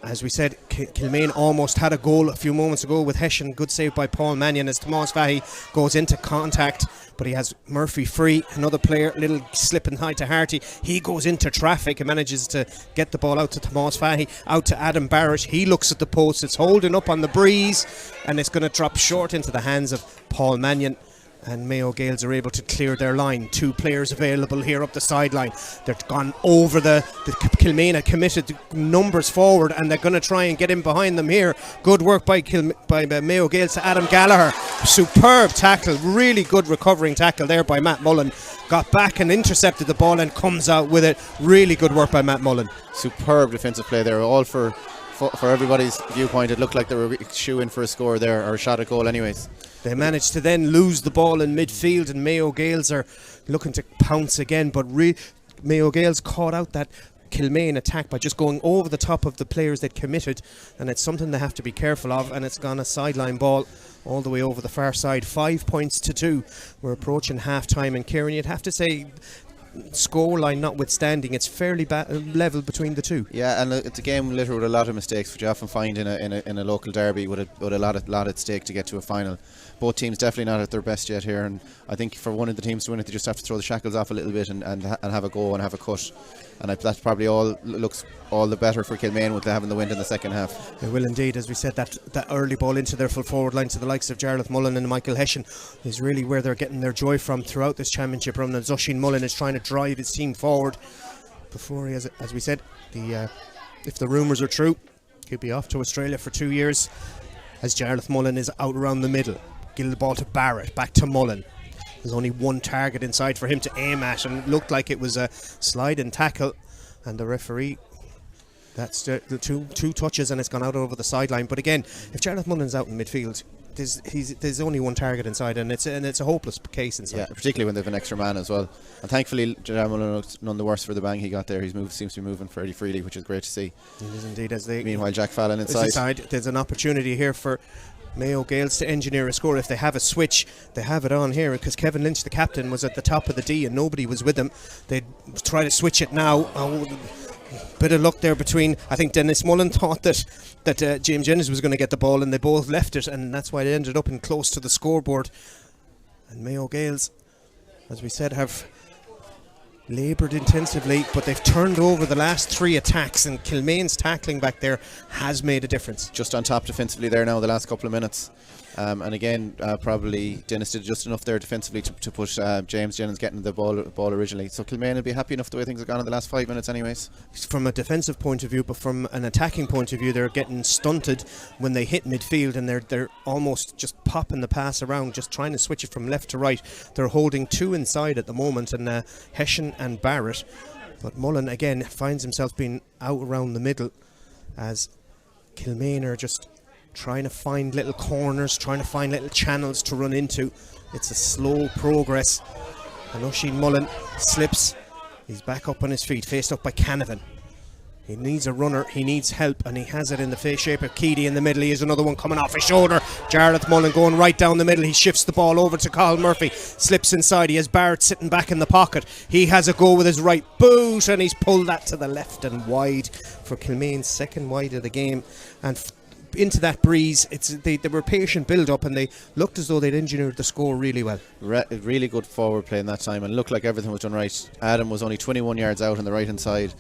As we said, Kilmaine almost had a goal a few moments ago with Hessian. Good save by Paul Mannion as Tomás Fahy goes into contact, but he has Murphy free. Another player, little slipping high to Harty. He goes into traffic and manages to get the ball out to Tomás Fahy, out to Adam Barrett. He looks at the post. It's holding up on the breeze, and it's going to drop short into the hands of Paul Mannion. And Mayo Gaels are able to clear their line. 2 players available here up the sideline. They've gone over the Kilmaine committed numbers forward, and they're going to try and get in behind them here. Good work by Mayo Gaels to Adam Gallagher. Superb tackle, really good recovering tackle there by Matt Mullen. Got back and intercepted the ball and comes out with it. Really good work by Matt Mullen. Superb defensive play there, all for everybody's viewpoint. It looked like they were shooing for a score there, or a shot at goal anyways. They managed to then lose the ball in midfield, and Mayo Gaels are looking to pounce again, but Mayo Gaels caught out that Kilmaine attack by just going over the top of the players they'd committed, and it's something they have to be careful of, and it's gone a sideline ball all the way over the far side. 5 points to 2. We're approaching half time, and Kieran, you'd have to say, scoreline notwithstanding, it's fairly level between the two. Yeah, and it's a game littered with a lot of mistakes, which you often find in a local derby with a lot at stake to get to a final. Both teams definitely not at their best yet here, and I think for one of the teams to win it, they just have to throw the shackles off a little bit and have a go and have a cut. And that's probably looks all the better for Kilmaine with having the wind in the second half. They will indeed. As we said, that early ball into their full forward line to the likes of Jarlath Mullen and Michael Hessian is really where they're getting their joy from throughout this championship run. And Oisin Mullen is trying to drive his team forward before he has, as we said, if the rumours are true, he'll be off to Australia for 2 years, as Jarlath Mullen is out around the middle. Give the ball to Barrett, back to Mullen. There's only one target inside for him to aim at, and it looked like it was a slide and tackle, and the referee, that's the two touches and it's gone out over the sideline. But again, if Jarlath Mullen's out in midfield, there's only one target inside, and it's a hopeless case inside. Yeah, particularly when they have an extra man as well. And thankfully, Gerard Mullen looks none the worse for the bang he got there. Seems to be moving fairly freely, which is great to see. It is indeed. Meanwhile, Jack Fallon inside. There's an opportunity here for Mayo Gaels to engineer a score. If they have a switch, they have it on here, because Kevin Lynch, the captain, was at the top of the D and nobody was with him. They'd try to switch it now. Bit of luck there between, I think Dennis Mullen thought that James Jennings was going to get the ball, and they both left it, and that's why they ended up in close to the scoreboard. And Mayo Gaels, as we said, have laboured intensively, but they've turned over the last 3 attacks, and Kilmaine's tackling back there has made a difference. Just on top defensively there now the last couple of minutes. And again, probably Dennis did just enough there defensively to push James Jennings getting the ball originally. So Kilmaine will be happy enough the way things have gone in the last 5 minutes anyways. From a defensive point of view, but from an attacking point of view, they're getting stunted when they hit midfield, and they're almost just popping the pass around, just trying to switch it from left to right. They're holding 2 inside at the moment, and Hessian and Barrett. But Mullen again finds himself being out around the middle, as Kilmaine are just trying to find little corners, trying to find little channels to run into. It's a slow progress, and Oisin Mullen slips. He's back up on his feet, faced up by Canavan. He needs a runner, he needs help, and he has it in the face shape of Keady in the middle. He has another one coming off his shoulder. Jarlath Mullen going right down the middle. He shifts the ball over to Cathal Murphy, slips inside. He has Barrett sitting back in the pocket. He has a go with his right boot, and he's pulled that to the left and wide for Kilmaine's second wide of the game. And into that breeze, they were patient build up, and they looked as though they'd engineered the score really well. Really good forward play in that time, and looked like everything was done right. Adam was only 21 yards out on the right hand side.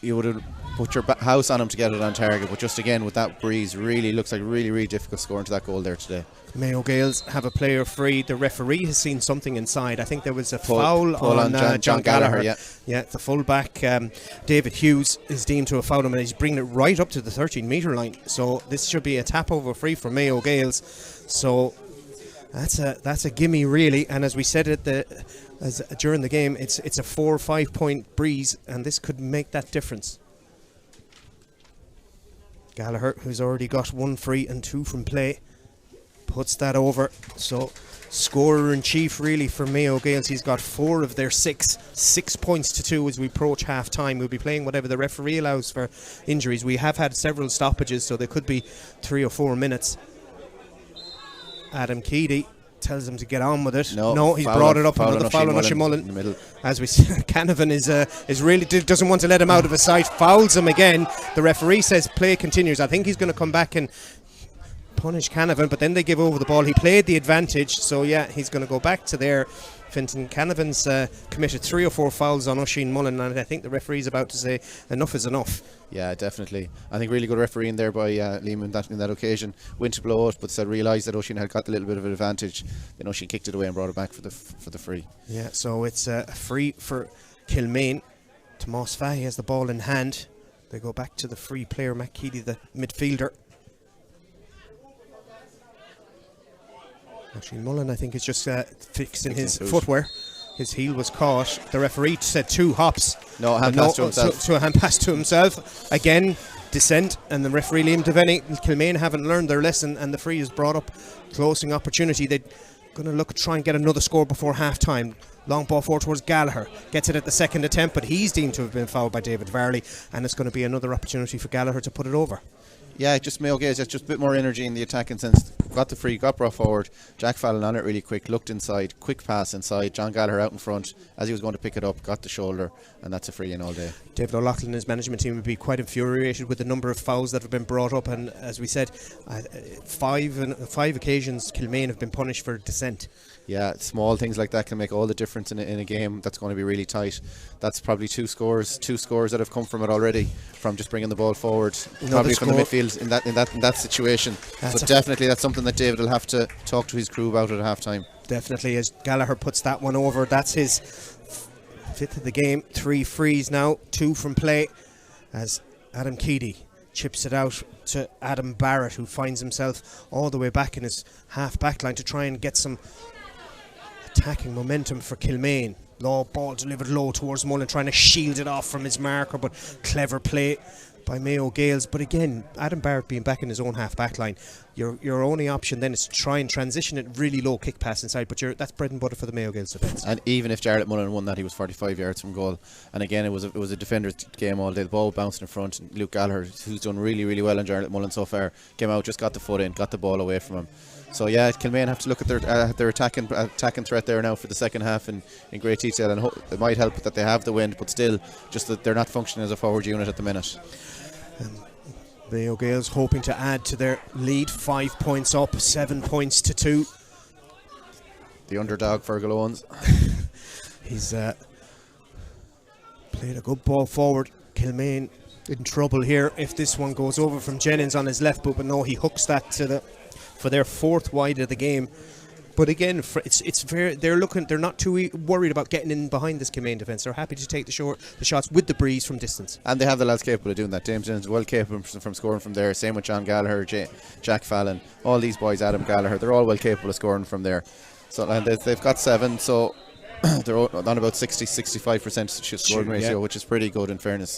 You would have put your house on him to get it on target, but just again with that breeze, really looks like really difficult scoring to that goal there today. Mayo Gaels have a player free. The referee has seen something inside. I think there was a foul on John Gallagher. Yeah, the fullback David Hughes is deemed to have fouled him, and he's bringing it right up to the 13-metre line. So this should be a tap over free for Mayo Gaels. So that's a gimme really. And as we said during the game, it's a 4 or 5 point breeze, and this could make that difference. Gallagher, who's already got 1 free and 2 from play, puts that over. So scorer in chief really for Mayo Gaels. He's got 4 of their 6 points to 2 as we approach half time. We'll be playing whatever the referee allows for injuries. We have had several stoppages, so there could be 3 or 4 minutes. Adam Keady tells him to get on with it. No, he's brought it up, another foul on Oisin Mullen in the middle. As we see, Canavan is really doesn't want to let him out of his sight, fouls him again. The referee says play continues. I think he's going to come back and punish Canavan, but then they give over the ball. He played the advantage, so yeah, he's going to go back to there. Fintan Canavan's committed 3 or 4 fouls on Oisin Mullen, and I think the referee's about to say enough is enough. Yeah, definitely. I think really good refereeing there by Liam in that occasion. Went to blow it, but said realised that Oisin had got a little bit of an advantage. Then Oisin kicked it away and brought it back for the free. Yeah, so it's a free for Kilmaine. Tomás Fahey has the ball in hand. They go back to the free player, Matt Keady, the midfielder. Oisin Mullen, I think, is just fixing his footwear. His heel was caught. The referee said 2 hops. No, hand pass to himself. So a hand pass to himself. Again, descent, and the referee Liam Devaney, Kilmaine haven't learned their lesson, and the free is brought up. Closing opportunity. They're going to try and get another score before half time. Long ball forward towards Gallagher. Gets it at the second attempt, but he's deemed to have been fouled by David Varley, and it's going to be another opportunity for Gallagher to put it over. Yeah, just Mayo Gaels, just a bit more energy in the attacking sense. Got the free, got brought forward. Jack Fallon on it really quick, looked inside, quick pass inside. John Gallagher out in front as he was going to pick it up, got the shoulder, and that's a free in all day. David O'Loughlin and his management team would be quite infuriated with the number of fouls that have been brought up, and as we said, 5 occasions Kilmaine have been punished for dissent. Yeah, small things like that can make all the difference in a game that's going to be really tight. That's probably two scores that have come from it already, from just bringing the ball forward, probably from the midfield in that situation. So definitely that's something that David will have to talk to his crew about at half time. Definitely, as Gallagher puts that one over. That's his 5th of the game. 3 frees now, 2 from play, as Adam Keady chips it out to Adam Barrett, who finds himself all the way back in his half back line to try and get some attacking momentum for Kilmaine. Ball delivered low towards Mullen, trying to shield it off from his marker, but clever play by Mayo Gaels. But again, Adam Barrett being back in his own half-back line, your only option then is to try and transition it really low, kick pass inside, but that's bread and butter for the Mayo Gaels defence. And even if Jarlath Mullen won that, he was 45 yards from goal. And again, it was a defender's game all day. The ball bounced in front. Luke Gallagher, who's done really, really well on Jarlath Mullen so far, came out, just got the foot in, got the ball away from him. So yeah, Kilmaine have to look at their attacking threat there now for the second half in great detail, and it might help that they have the wind, but still, just that they're not functioning as a forward unit at the minute. Mayo Gaels hoping to add to their lead, 5 points up, 7 points to 2. The underdog, Fergal Owens. He's played a good ball forward. Kilmaine in trouble here if this one goes over from Jennings on his left boot, but no, he hooks that for their 4th wide of the game. But again, they're not too worried about getting in behind this Kilmaine defence. They're happy to take the shots with the breeze from distance. And they have the lads capable of doing that. James Jennings is well capable from scoring from there. Same with John Gallagher, Jack Fallon, all these boys, Adam Gallagher, they're all well capable of scoring from there. So and they've got 7, so they're on about 60-65% scoring ratio, which is pretty good in fairness.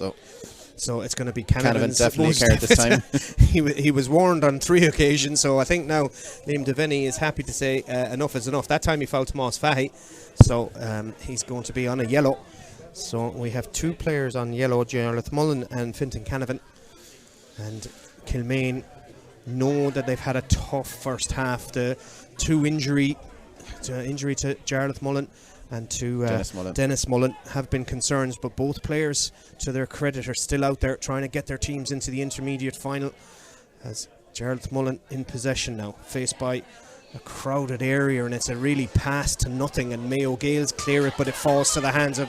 So it's going to be Canavan definitely a card this time. he was warned on 3 occasions, so I think now Liam Devaney is happy to say enough is enough. That time he fouled Tomas Fahy, so he's going to be on a yellow. So we have 2 players on yellow, Jarlath Mullen and Fintan Canavan. And Kilmaine know that they've had a tough first half. The injury to Jarlath Mullen and to Dennis Mullen have been concerns, but both players, to their credit, are still out there trying to get their teams into the intermediate final. As Jarlath Mullen in possession now, faced by a crowded area, and it's a really pass to nothing, and Mayo Gaels clear it, but it falls to the hands of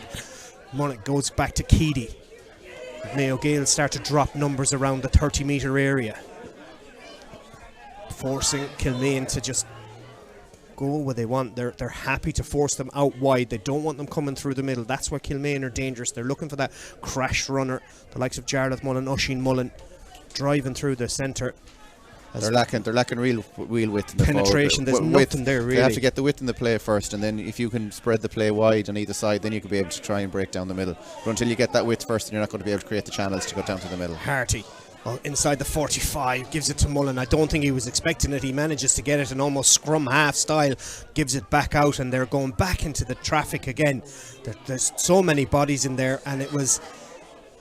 Mullen. Goes back to Keady. Mayo Gaels start to drop numbers around the 30-metre area, forcing Kilmaine to just go where they want. They're happy to force them out wide. They don't want them coming through the middle. That's where Kilmaine are dangerous. They're looking for that crash runner, the likes of Jarlath Mullen, Oisín Mullen, driving through the centre. They're lacking real width in the penetration. Forward. There's nothing there really. They have to get the width in the play first, and then if you can spread the play wide on either side, then you can be able to try and break down the middle. But until you get that width first, then you're not going to be able to create the channels to go down to the middle. Harty, inside the 45, gives it to Mullen. I don't think he was expecting it. He manages to get it in almost scrum half style, gives it back out, and they're going back into the traffic again. There's so many bodies in there, and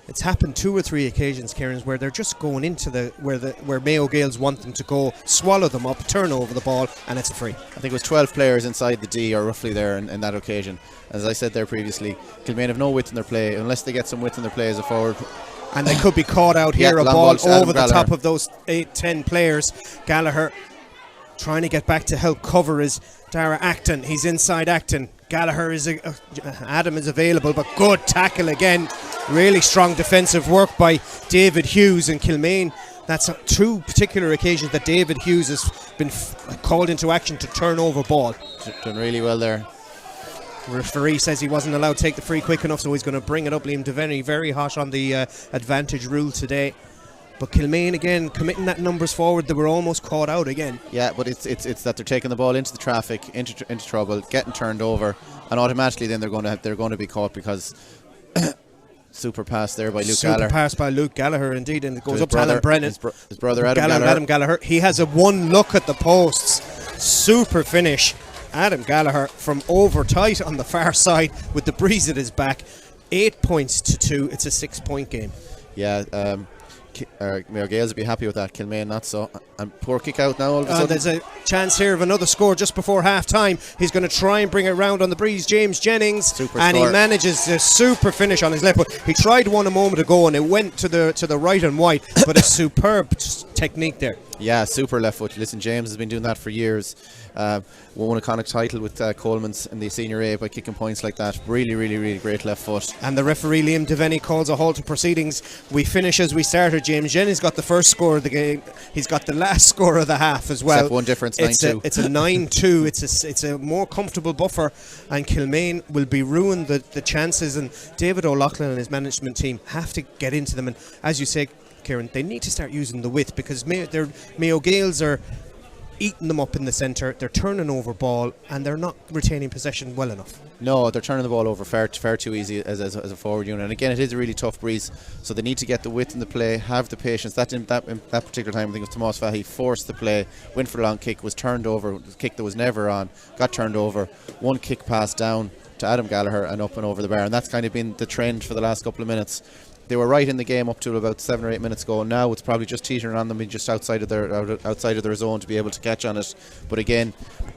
it's happened 2 or 3 occasions, Kieran, where they're just going into where Mayo Gaels want them to go, swallow them up, turn over the ball, and it's a free. I think it was 12 players inside the D, or roughly there in that occasion. As I said there previously, Kilmaine have no width in their play unless they get some width in their play as a forward. And they could be caught out here, a ball over the top of those 8-10 players. Gallagher trying to get back to help cover is Dara Acton. He's inside Acton. Gallagher Adam is available, but good tackle again. Really strong defensive work by David Hughes and Kilmaine. That's 2 particular occasions that David Hughes has been called into action to turn over ball. Done really well there. Referee says he wasn't allowed to take the free quick enough, so he's going to bring it up. Liam Devaney very hot on the advantage rule today. But Kilmaine again committing that numbers forward. They were almost caught out again. Yeah, but it's that they're taking the ball into the traffic, into trouble, getting turned over, and automatically then they're going to be caught because super pass there by Luke Gallagher. Super pass by Luke Gallagher indeed, and it goes up to Alan Brennan. His brother Adam Gallagher. He has a one look at the posts. Super finish. Adam Gallagher from over tight on the far side with the breeze at his back. 8 points to 2. It's a 6-point game. Yeah, Mayo Gaels will be happy with that. Kilmaine not so. And poor kick out now all of a sudden. There's a chance here of another score just before half time. He's going to try and bring it round on the breeze. James Jennings, he manages a super finish on his left foot. He tried one a moment ago and it went to the right and wide, but a superb technique there. Yeah, super left foot. Listen, James has been doing that for years. Won a Connacht title with Coleman's in the Senior A by kicking points like that. Really, really, really great left foot. And the referee Liam Devaney calls a halt to proceedings. We finish as we started. James Jennings got the first score of the game. He's got the last score of the half as well. Except one difference, 9-2. It's a 9-2. It's a more comfortable buffer, and Kilmaine will be ruined the chances. And David O'Loughlin and his management team have to get into them. And as you say, Kieran, they need to start using the width because Mayo Gaels are eating them up in the centre, they're turning over ball, and they're not retaining possession well enough. No, they're turning the ball over far too easy as a forward unit. And again, it is a really tough breeze, so they need to get the width in the play, have the patience. In that particular time, I think it was Tomas Fahy forced the play, went for a long kick, was turned over, a kick that was never on, got turned over, one kick pass down to Adam Gallagher and up and over the bar. And that's kind of been the trend for the last couple of minutes. They were right in the game up to about 7 or 8 minutes ago. Now it's probably just teetering on them, just outside of their zone to be able to catch on it. But again,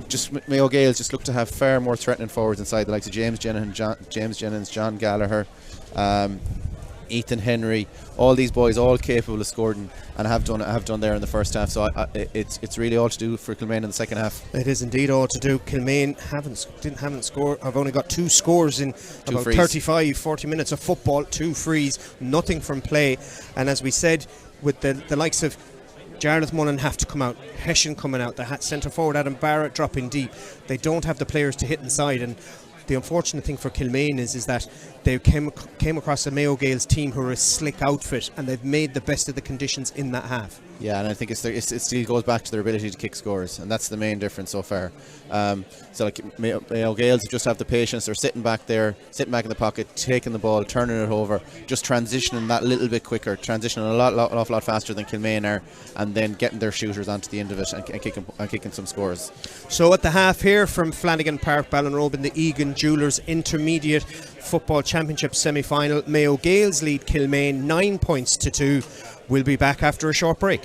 just Mayo Gaels just look to have far more threatening forwards inside, the likes of James Jennings, John Gallagher, Ethan Henry, all these boys, all capable of scoring and have done there in the first half. So it's really all to do for Kilmaine in the second half. It is indeed all to do. Kilmaine haven't scored. I've only got 2 scores in about frees. 35-40 minutes of football, 2 frees, nothing from play. And as we said, with the likes of Jarlath Mullen have to come out, Hessian coming out, the centre forward Adam Barrett dropping deep, they don't have the players to hit inside. And the unfortunate thing for Kilmaine is that they came across a Mayo Gaels team who are a slick outfit, and they've made the best of the conditions in that half. Yeah, and I think it still goes back to their ability to kick scores, and that's the main difference so far. So like Mayo Gaels just have the patience. They're sitting back in the pocket, taking the ball, turning it over, just transitioning that little bit quicker, transitioning an awful lot faster than Kilmaine are, and then getting their shooters onto the end of it and kicking some scores. So at the half here from Flanagan Park, Ballinrobe in the Egan Jewellers Intermediate Football Championship semi-final, Mayo Gaels lead Kilmaine 9 points to 2. We'll be back after a short break.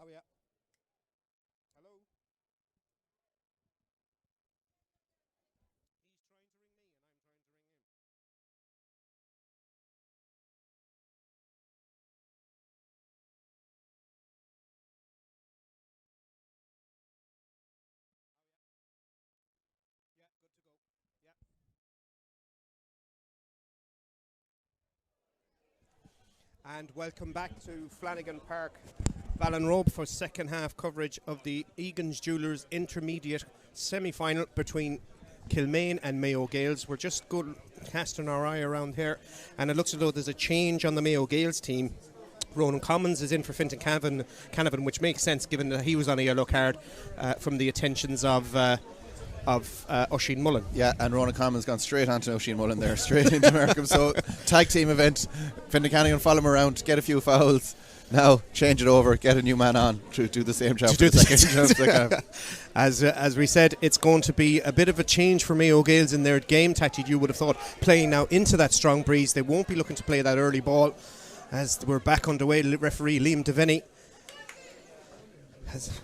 Oh, yeah. Hello? He's trying to ring me and I'm trying to ring him. Yeah, good to go. Yeah. And welcome back to Flanagan Park, Ballinrobe, for second half coverage of the Egan's Jewelers Intermediate semi-final between Kilmaine and Mayo Gaels. We're just good casting our eye around here, and it looks as though there's a change on the Mayo Gaels team. Ronan Commons is in for Fintan Canavan, which makes sense given that he was on a yellow card from the attentions of Oisin Mullen. Yeah, and Ronan Commons gone straight onto Oisin Mullen there, straight into Markham. So tag team event. Fintan Canavan follow him around, get a few fouls. Now change it over, get a new man on to do the same job. As we said, it's going to be a bit of a change for Mayo Gaels in their game tactic. You would have thought, playing now into that strong breeze. They won't be looking to play that early ball. As we're back underway, referee Liam Devaney has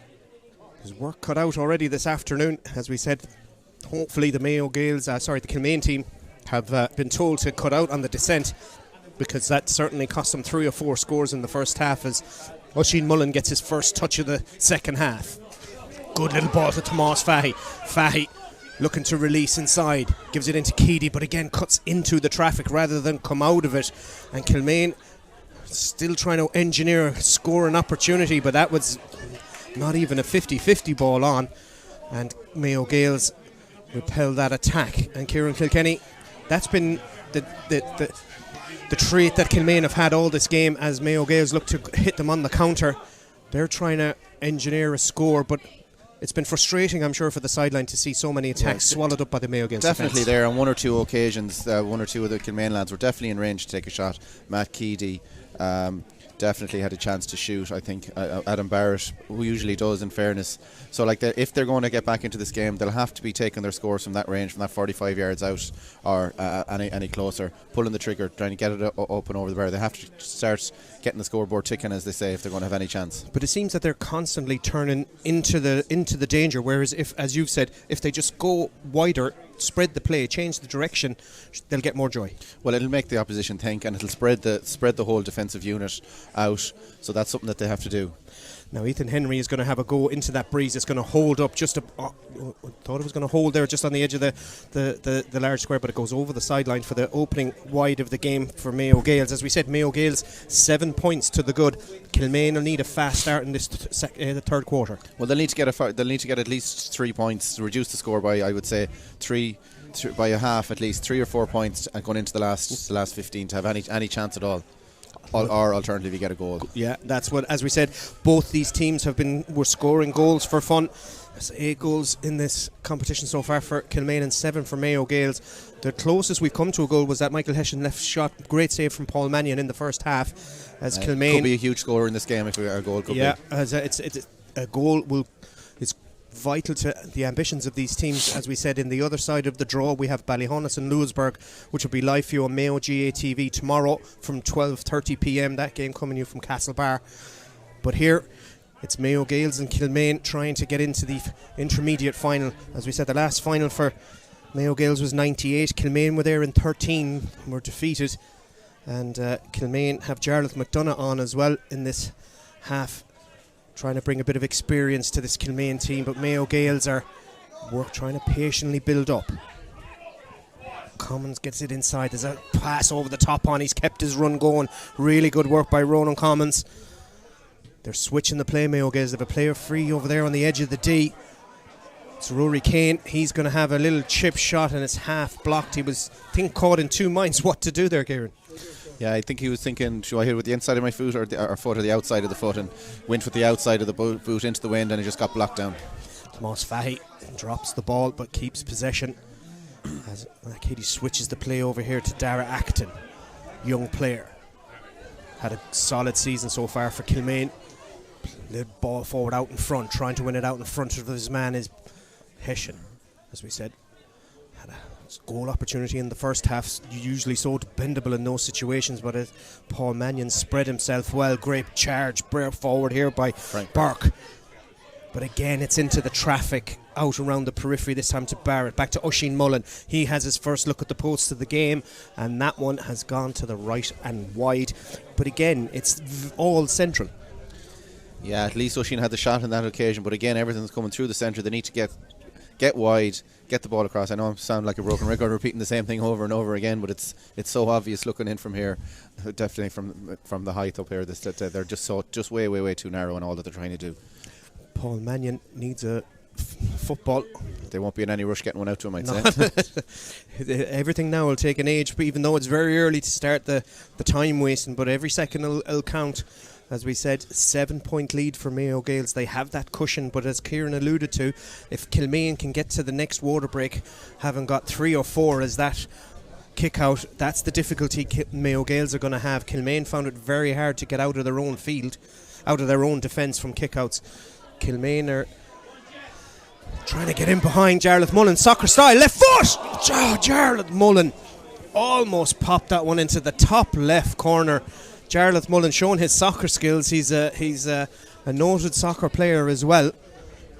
his work cut out already this afternoon. As we said, hopefully the the Kilmaine team have been told to cut out on the descent, because that certainly cost them 3 or 4 scores in the first half, as Oisin Mullen gets his first touch of the second half. Good little ball to Tomás Fahy. Fahy looking to release inside, gives it into Keady, but again cuts into the traffic rather than come out of it. And Kilmaine still trying to engineer a scoring opportunity, but that was not even a 50-50 ball on, and Mayo Gaels repel that attack. And Kieran Kilkenny, that's been the trait that Kilmaine have had all this game, as Mayo Gaels look to hit them on the counter. They're trying to engineer a score, but it's been frustrating, I'm sure, for the sideline to see so many attacks swallowed up by the Mayo Gaels definitely defense. There on one or two occasions, one or two of the Kilmaine lads were definitely in range to take a shot. Matt Keady definitely had a chance to shoot. I think Adam Barrett, who usually does, in fairness. So if they're going to get back into this game, they'll have to be taking their scores from that range, from that 45 yards out, or any closer, pulling the trigger, trying to get it up and over the bar. They have to start getting the scoreboard ticking, as they say, if they're going to have any chance. But it seems that they're constantly turning into the danger, whereas if, as you've said, if they just go wider, spread the play, change the direction, they'll get more joy. Well, it'll make the opposition think, and it'll spread the whole defensive unit out. So that's something that they have to do. Now Ethan Henry is going to have a go into that breeze. It's going to hold up just thought it was going to hold there just on the edge of the large square, but it goes over the sideline for the opening wide of the game for Mayo Gaels. As we said, Mayo Gaels 7 points to the good. Kilmaine will need a fast start in this the third quarter. Well, they'll need to get at least 3 points to reduce the score by, I would say, by a half, at least 3 or 4 points, and going into the last 15 to have any chance at all. Or alternatively get a goal. Yeah, that's what, as we said, both these teams were scoring goals for fun. There's 8 goals in this competition so far for Kilmaine and 7 for Mayo Gaels. The closest we've come to a goal was that Michael Hessian left shot, great save from Paul Mannion in the first half. As Kilmaine could be a huge scorer in this game if a goal could be. Yeah, as it's a goal is vital to the ambitions of these teams. As we said, in the other side of the draw we have Ballyhonus and Lewisburg, which will be live for you on Mayo GA TV tomorrow from 12:30 p.m. That game coming you from Castlebar. But here it's Mayo Gaels and Kilmaine trying to get into the intermediate final. As we said, the last final for Mayo Gaels was 98. Kilmaine were there in 13, were defeated, and Kilmaine have Jarlath McDonough on as well in this half, trying to bring a bit of experience to this Kilmaine team, but Mayo Gaels are trying to patiently build up. Commons gets it inside. There's a pass over the top on. He's kept his run going. Really good work by Ronan Commons. They're switching the play, Mayo Gaels. They have a player free over there on the edge of the D. It's Rory Kane. He's going to have a little chip shot and it's half blocked. He was, caught in two minds what to do there, Kieran. Yeah, I think he was thinking, should I hit it with the inside of my foot or foot or the outside of the foot, and went with the outside of the boot into the wind, and he just got blocked down. Tomás Fahy drops the ball but keeps possession as Katie switches the play over here to Dara Acton, young player. Had a solid season so far for Kilmaine. The ball forward out in front, trying to win it out in front of his man is Hessian, as we said. Had a Goal opportunity in the first half, usually so dependable in those situations, but Paul Mannion spread himself well. Great charge forward here by Frank Burke. But again, it's into the traffic out around the periphery, this time to Barrett. Back to Oisin Mullen. He has his first look at the posts of the game, and that one has gone to the right and wide. But again, it's all central. Yeah, at least Oisin had the shot on that occasion, but again, everything's coming through the centre. They need to get wide, get the ball across. I know I sound like a broken record repeating the same thing over and over again, but it's so obvious looking in from here, definitely from the height up here, that they're just way too narrow in all that they're trying to do. Paul Mannion needs a football. They won't be in any rush getting one out to him, I'd say. Everything now will take an age, but even though it's very early to start the time wasting, but every second will count. As we said, 7-point lead for Mayo Gaels. They have that cushion, but as Kieran alluded to, if Kilmaine can get to the next water break, having got 3 or 4 as that kick out, that's the difficulty Mayo Gaels are going to have. Kilmaine found it very hard to get out of their own field, out of their own defence from kickouts. Kilmaine are trying to get in behind Jarlath Mullen, soccer style, left foot! Jarlath Mullen almost popped that one into the top left corner. Jarlath Mullen showing his soccer skills. He's a noted soccer player as well.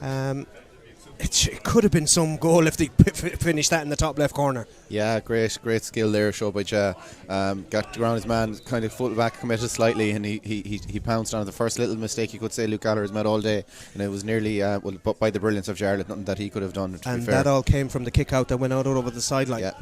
It could have been some goal if they finished that in the top left corner. Yeah, great skill there showed by Ja. Got around his man, kind of foot back, committed slightly, and he pounced on it. The first little mistake you could say Luke Gallagher has made all day, and it was nearly by the brilliance of Jarlath, nothing that he could have done. And that all came from the kick out that went out over the sideline. Yeah.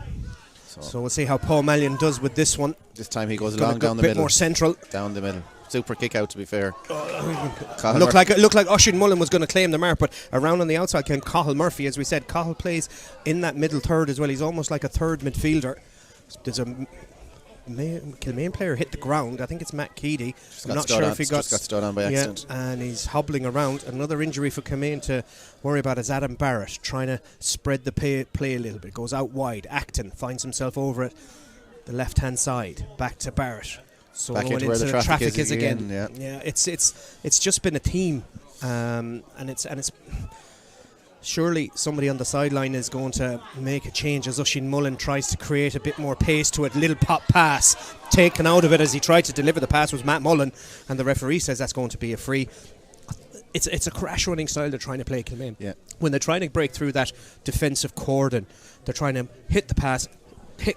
So we'll see how Paul Mannion does with this one. This time he goes along down the bit middle. more central. Down the middle. Super kick out, to be fair. Looked like Oisin Mullen was going to claim the mark, but around on the outside came Cathal Murphy. As we said, Cathal plays in that middle third as well. He's almost like a third midfielder. There's a Kilmaine player hit the ground. I think it's Matt Keady. I'm not sure if he got stood on by accident. And he's hobbling around. Another injury for Kilmaine to worry about is Adam Barrett, trying to spread the play a little bit. Goes out wide. Acton finds himself over at the left-hand side. Back to Barrett. So back into where the traffic is again. Yeah, it's just been a theme, and it's surely somebody on the sideline is going to make a change as Oisin Mullen tries to create a bit more pace to it. Little pop pass taken out of it as he tried to deliver the pass was Matt Mullen, and the referee says that's going to be a free. It's a crash running style they're trying to play, Kilmaine. Yeah. When they're trying to break through that defensive cordon, they're trying to hit the pass,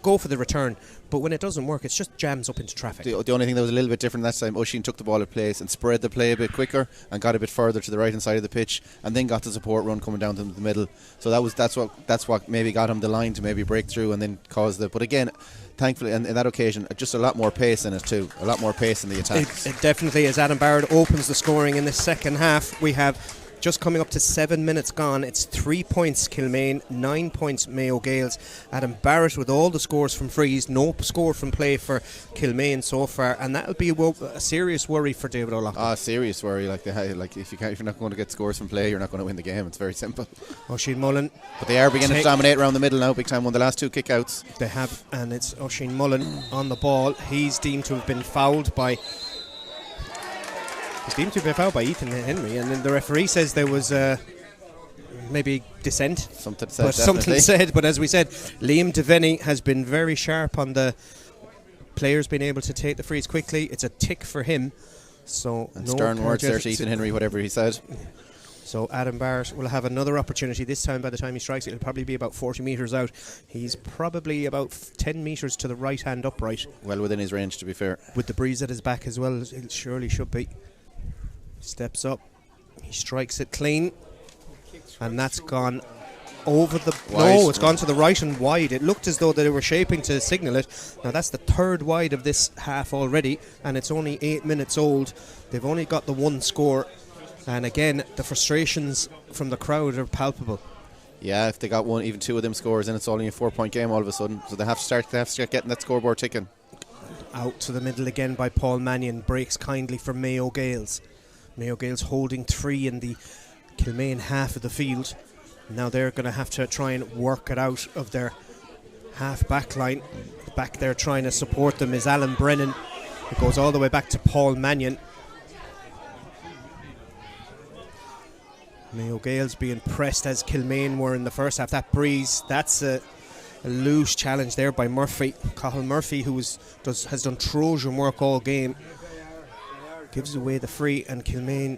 go for the return, but when it doesn't work, it just jams up into traffic. The only thing that was a little bit different that time, Oisin took the ball at place and spread the play a bit quicker and got a bit further to the right hand side of the pitch, and then got the support run coming down to the middle. So that's what maybe got him the line to maybe break through and then cause the. But again, thankfully, and in that occasion, just a lot more pace in it too, a lot more pace in the attacks. It definitely is. Adam Barrett opens the scoring in the second half. We have just coming up to 7 minutes gone. It's 3 points Kilmaine, 9 points Mayo Gaels. Adam Barrett with all the scores from frees, no score from play for Kilmaine so far, and that'll be a serious worry for David O'Loughlin. Serious worry. Like if you're not going to get scores from play, you're not going to win the game. It's very simple. Oisin Mullen, but they are beginning to dominate around the middle now, big time. Won the last 2 kickouts. They have, and it's Oisin Mullen on the ball. He's deemed to have been fouled by. He's deemed to be fouled by Ethan Henry, and then the referee says there was maybe dissent. Something said, but as we said, Liam Devaney has been very sharp on the players being able to take the frees quickly. It's a tick for him. So and no stern words there to Ethan Henry, whatever he said. So Adam Barrett will have another opportunity. This time, by the time he strikes it, he'll probably be about 40 metres out. He's probably about 10 metres to the right hand upright. Well within his range, to be fair. With the breeze at his back as well, it surely should be. Steps up, he strikes it clean, and that's gone over the wide. No, it's gone to the right and wide. It looked as though they were shaping to signal it. Now that's the third wide of this half already, and it's only 8 minutes old. They've only got the one score, and again the frustrations from the crowd are palpable. Yeah, if they got one, even 2 of them scores, then it's only a 4-point game all of a sudden. So they have to start getting that scoreboard ticking. Out to the middle again by Paul Mannion, breaks kindly for Mayo Gaels. Mayo Gaels holding 3 in the Kilmaine half of the field. Now they're going to have to try and work it out of their half back line. Back there trying to support them is Alan Brennan. It goes all the way back to Paul Mannion. Mayo Gaels being pressed as Kilmaine were in the first half. That breeze, that's A loose challenge there by Murphy. Cathal Murphy, who has done Trojan work all game, gives away the free, and Kilmaine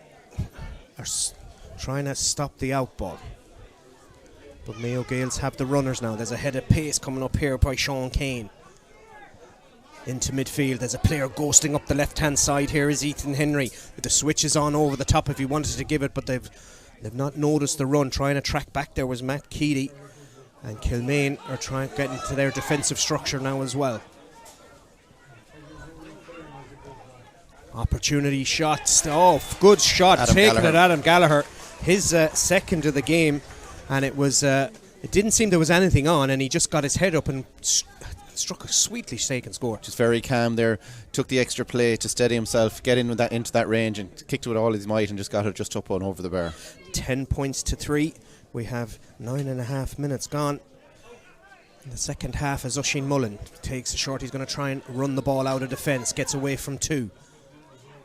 are trying to stop the out ball. But Mayo Gaels have the runners now. There's a head of pace coming up here by Sean Kane. Into midfield, there's a player ghosting up the left-hand side. Here is Ethan Henry. The switch is on over the top if he wanted to give it, but they've not noticed the run. Trying to track back there was Matt Keady. And Kilmaine are trying to get into their defensive structure now as well. Opportunity shots. Oh, good shot. Adam Taking Gallagher. it, Adam Gallagher. His second of the game. And it was it didn't seem there was anything on, and he just got his head up and struck a sweetly shaken score. Just very calm there. Took the extra play to steady himself, get in with that into that range, and kicked it with all his might, and just got it just up and over the bar. 10 points to 3. We have 9.5 minutes gone. In the second half, as Oisin Mullen takes a shot, he's going to try and run the ball out of defence. Gets away from 2.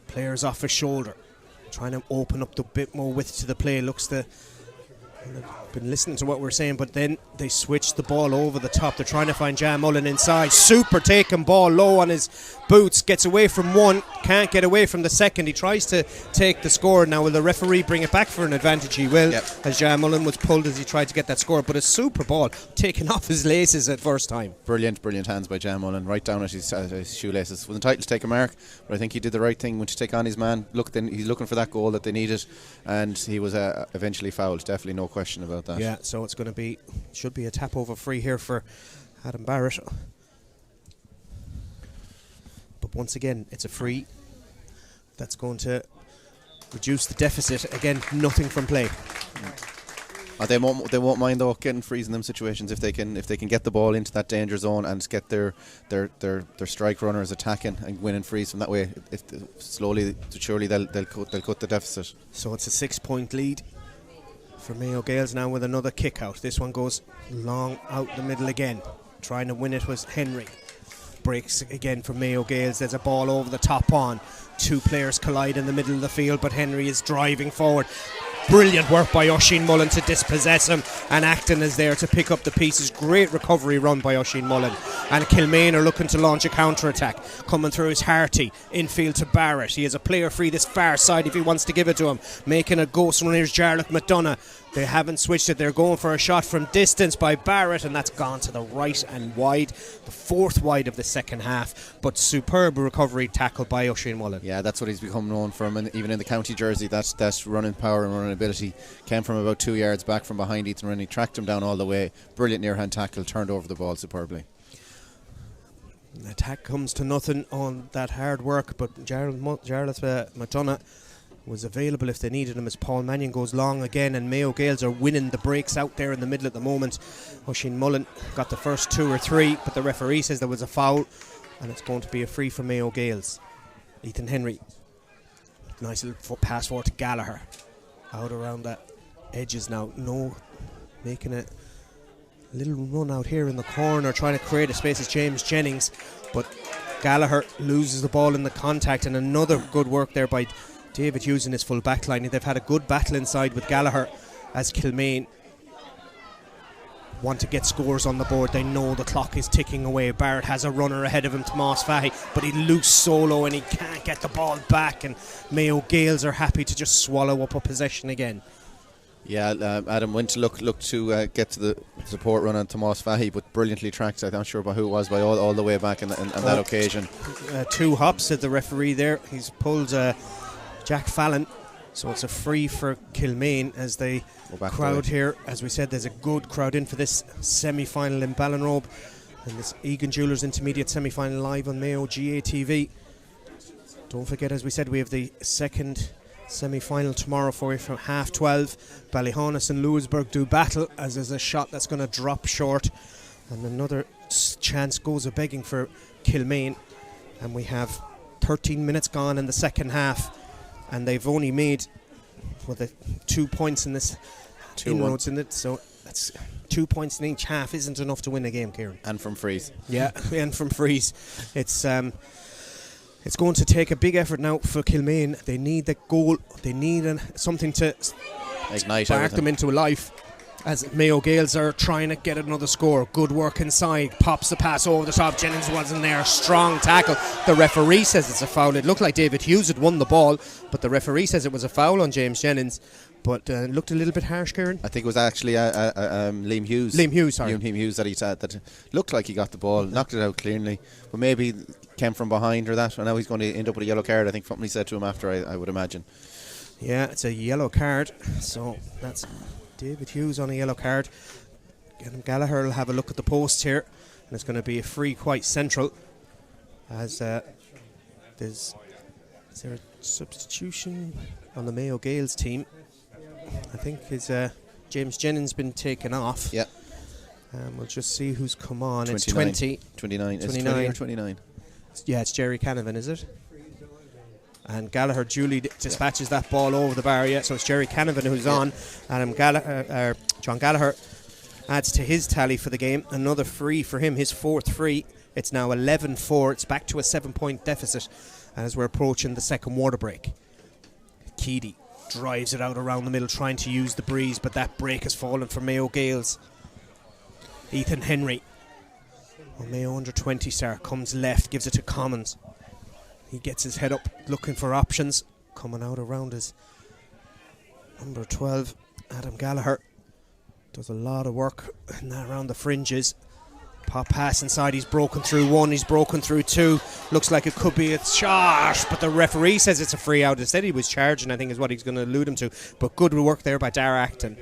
Players off his shoulder. Trying to open up the bit more width to the play. Looks to... I've been listening to what we're saying, but then they switch the ball over the top. They're trying to find Jan Mullen inside. Super taken ball low on his boots. Gets away from 1. Can't get away from the second. He tries to take the score. Now will the referee bring it back for an advantage? He will, as Jan Mullen was pulled as he tried to get that score. But a super ball taken off his laces at first time. Brilliant hands by Jan Mullen, right down at his shoelaces. Wasn't entitled to take a mark, but I think he did the right thing when to take on his man. He's looking for that goal that they needed, and he was eventually fouled. Definitely no question about that. Yeah, so it's going to should be a tap over free here for Adam Barrett. But once again, it's a free that's going to reduce the deficit. Again, nothing from play. They won't mind though getting frees in them situations if they can get the ball into that danger zone and get their strike runners attacking and winning frees from that way. If slowly but surely they'll cut the deficit. So it's a 6-point lead for Mayo Gaels now with another kick out. This one goes long out the middle again. Trying to win it was Henry. Breaks again for Mayo Gaels. There's a ball over the top on. 2 players collide in the middle of the field, but Henry is driving forward. Brilliant work by Oisin Mullen to dispossess him, and Acton is there to pick up the pieces. Great recovery run by Oisin Mullen, and Kilmaine are looking to launch a counter-attack. Coming through is Harty, infield to Barrett. He has a player free this far side if he wants to give it to him. Making a ghost run, here's Jarlath McDonough. They haven't switched it. They're going for a shot from distance by Barrett, and that's gone to the right and wide. The 4th wide of the second half, but superb recovery tackle by Oisin Mullen. Yeah, that's what he's become known for, and even in the county jersey, that's running power and running ability. Came from about 2 yards back from behind Ethan Rennie, tracked him down all the way. Brilliant near hand tackle, turned over the ball superbly. The attack comes to nothing on that hard work, but Jarlath McDonough was available if they needed him as Paul Mannion goes long again, and Mayo Gaels are winning the breaks out there in the middle at the moment. Oisin Mullen got the first 2 or 3, but the referee says there was a foul, and it's going to be a free for Mayo Gaels. Ethan Henry, nice little pass forward to Gallagher, out around the edges now. Making a little run out here in the corner, trying to create a space as James Jennings, but Gallagher loses the ball in the contact, and another good work there by David Hughes in his full back line. They've had a good battle inside with Gallagher as Kilmaine want to get scores on the board. They know the clock is ticking away. Barrett has a runner ahead of him, Tomas Fahy, but he loose solo and he can't get the ball back, and Mayo Gaels are happy to just swallow up a possession again. Yeah, Adam went to look to get to the support run on Tomas Fahy, but brilliantly tracked. I'm not sure by who it was, by all the way back on that occasion. 2 hops, said the referee there. He's pulled Jack Fallon, so it's a free for Kilmaine as they crowd here. As we said, there's a good crowd in for this semi-final in Ballinrobe, and this Egan Jewellers Intermediate semi-final live on Mayo GA TV. Don't forget, as we said, we have the second semi-final tomorrow for you from 12:30. Ballyhonus and Lewisburg do battle, as there's a shot that's going to drop short, and another chance goes a begging for Kilmaine, and we have 13 minutes gone in the second half, and they've only made 2 points in this inroads in it, so that's 2 points in each half isn't enough to win a game, Kieran. And from frees. Yeah, and from frees. It's going to take a big effort now for Kilmaine. They need that goal. They need something to ignite spark them into life. As Mayo Gaels are trying to get another score. Good work inside. Pops the pass over the top. Jennings wasn't there. Strong tackle. The referee says it's a foul. It looked like David Hughes had won the ball, but the referee says it was a foul on James Jennings. But it looked a little bit harsh, Kieran. I think it was actually Liam Hughes. Liam Hughes, sorry. Liam Hughes that looked like he got the ball, knocked it out cleanly, but maybe came from behind or that. And now he's going to end up with a yellow card, I think, from what he said to him after, I would imagine. Yeah, it's a yellow card. So that's David Hughes on a yellow card. Adam Gallagher will have a look at the post here, and it's going to be a free quite central. As is there a substitution on the Mayo Gaels team? I think is James Jennings been taken off. Yeah. We'll just see who's come on. 29. It's 20. 29. It's 29. 20 or 29. Yeah, it's Jerry Canavan, is it? And Gallagher duly dispatches that ball over the bar. Yeah, so it's Jerry Canavan who's on. John Gallagher adds to his tally for the game. Another free for him, his fourth free. It's now 11-4. It's back to a 7-point deficit as we're approaching the second water break. Keady drives it out around the middle, trying to use the breeze, but that break has fallen for Mayo Gaels. Ethan Henry, Mayo under 20 star, comes left, gives it to Commons. He gets his head up, looking for options. Coming out around his number 12, Adam Gallagher. Does a lot of work around the fringes. Pop pass inside, he's broken through one, he's broken through two. Looks like it could be a shot, but the referee says it's a free out. Instead he was charging, I think is what he's going to allude him to. But good work there by Dara Acton.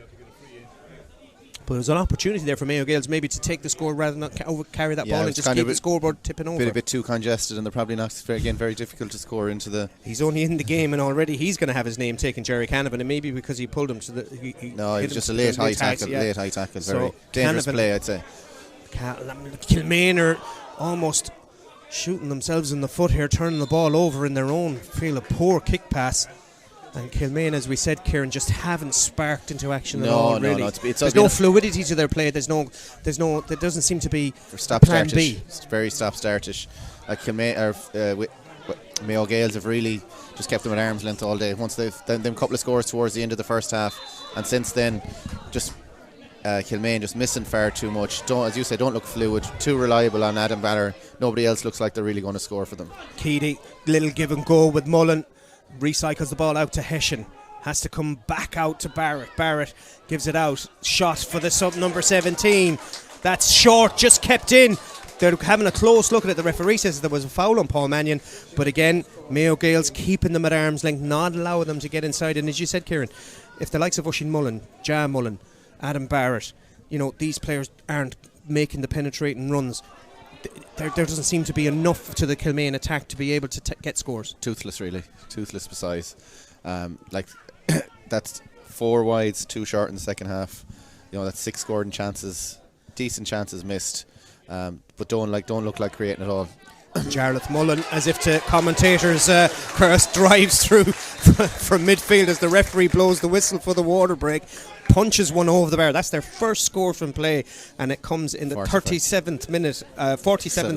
But there was an opportunity there for Mayo Gaels maybe to take the score rather than not carry that ball and just keep the scoreboard tipping over. A bit too congested, and they're probably not, again, very difficult to score into the... He's only in the game, and already he's going to have his name taken, Jerry Canavan, and maybe because he pulled him to the... No, it was just a late high tackle. Yeah. Late high tackle. So very dangerous play, I'd say. Kilmaine are almost shooting themselves in the foot here, turning the ball over in their own field. A poor kick pass. And Kilmaine, as we said, Kieran, just haven't sparked into action at all. Really, there's no fluidity to their play. There doesn't seem to be plan B. It's very stop-startish. Kilmaine, Mayo Gaels have really just kept them at arm's length all day. Once they've done a couple of scores towards the end of the first half, and since then, just Kilmaine just missing far too much. As you say, don't look fluid. Too reliable on Adam Gallagher. Nobody else looks like they're really going to score for them. Keady, little give and go with Mullen. Recycles the ball out to Hessian. Has to come back out to Barrett. Barrett gives it out. Shot for the sub number 17. That's short, just kept in. They're having a close look at it. The referee says there was a foul on Paul Mannion. But again, Mayo Gaels keeping them at arm's length, not allowing them to get inside. And as you said, Kieran, if the likes of Oisin Mullen, Ja Mullen, Adam Barrett, these players aren't making the penetrating runs, there doesn't seem to be enough to the Kilmaine attack to be able to get scores. Toothless, really. Toothless besides. That's 4 wides, 2 short in the second half. That's 6 scored chances. Decent chances missed. But don't look like creating at all. Jarlath Mullen, as if to commentators, Curse drives through from midfield as the referee blows the whistle for the water break, punches one over the bar. That's their first score from play, and it comes in the 47th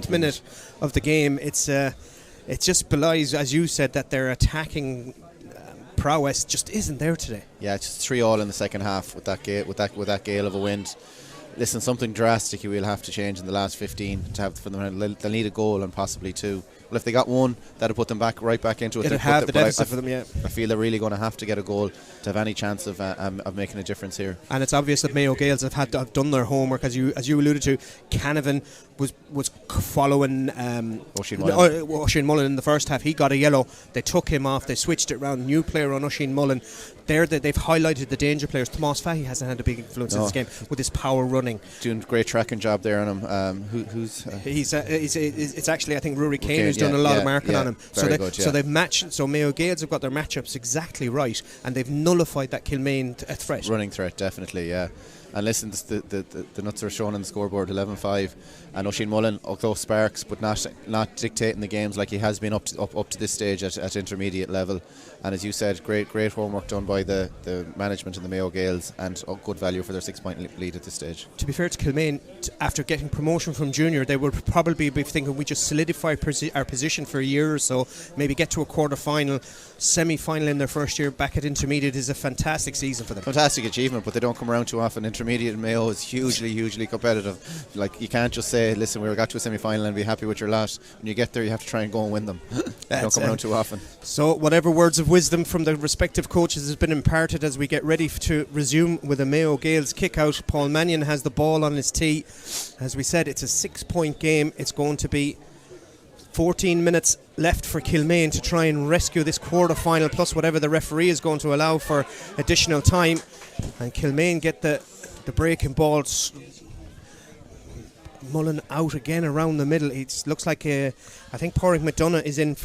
minute of the game. It just belies, as you said, that their attacking prowess just isn't there today. Yeah, it's just 3-3 in the second half with that gale of a wind. Listen, something drastic you will have to change in the last 15 to have for them. They'll need a goal and possibly 2. Well, if they got 1, that'd put them right back into it. It'd have the deficit for them, yeah. I feel they're really going to have to get a goal to have any chance of making a difference here. And it's obvious that Mayo Gaels have done their homework, as you alluded to. Canavan was following Oisin Mullen in the first half. He got a yellow. They took him off. They switched it around. New player on Oisin Mullen. They've highlighted the danger players. Tomas Fahy hasn't had a big influence in this game with his power running. Doing a great tracking job there on him. It's actually, I think, Rory Kane who's done a lot of marking on him. So they've matched. So Mayo Gaels have got their matchups exactly right, and they've nullified that Kilmaine threat. Running threat, definitely, yeah. And listen, the nuts are shown on the scoreboard, 11-5. And Oisin Mullen, although sparks, but not dictating the games like he has been up to this stage at intermediate level. And as you said, great homework done by the management and the Mayo Gaels, and good value for their 6-point lead at this stage. To be fair to Kilmaine, after getting promotion from junior, they would probably be thinking we just solidify our position for a year or so, maybe get to a quarter-final, semi-final in their first year back at intermediate is a fantastic season for them. Fantastic achievement, but they don't come around too often. intermediate in Mayo is hugely competitive. Like, you can't just say, listen, we got to a semi-final and be happy with your lot. When you get there, you have to try and go and win them. They don't come around too often. So whatever words of wisdom from the respective coaches has been imparted as we get ready to resume with a Mayo Gaels kick-out. Paul Mannion has the ball on his tee. As we said, it's a 6-point game. It's going to be 14 minutes left for Kilmaine to try and rescue this quarter-final, plus whatever the referee is going to allow for additional time. And Kilmaine get the breaking ball. Mullen out again around the middle. It looks like I think Pádraig McDonough is in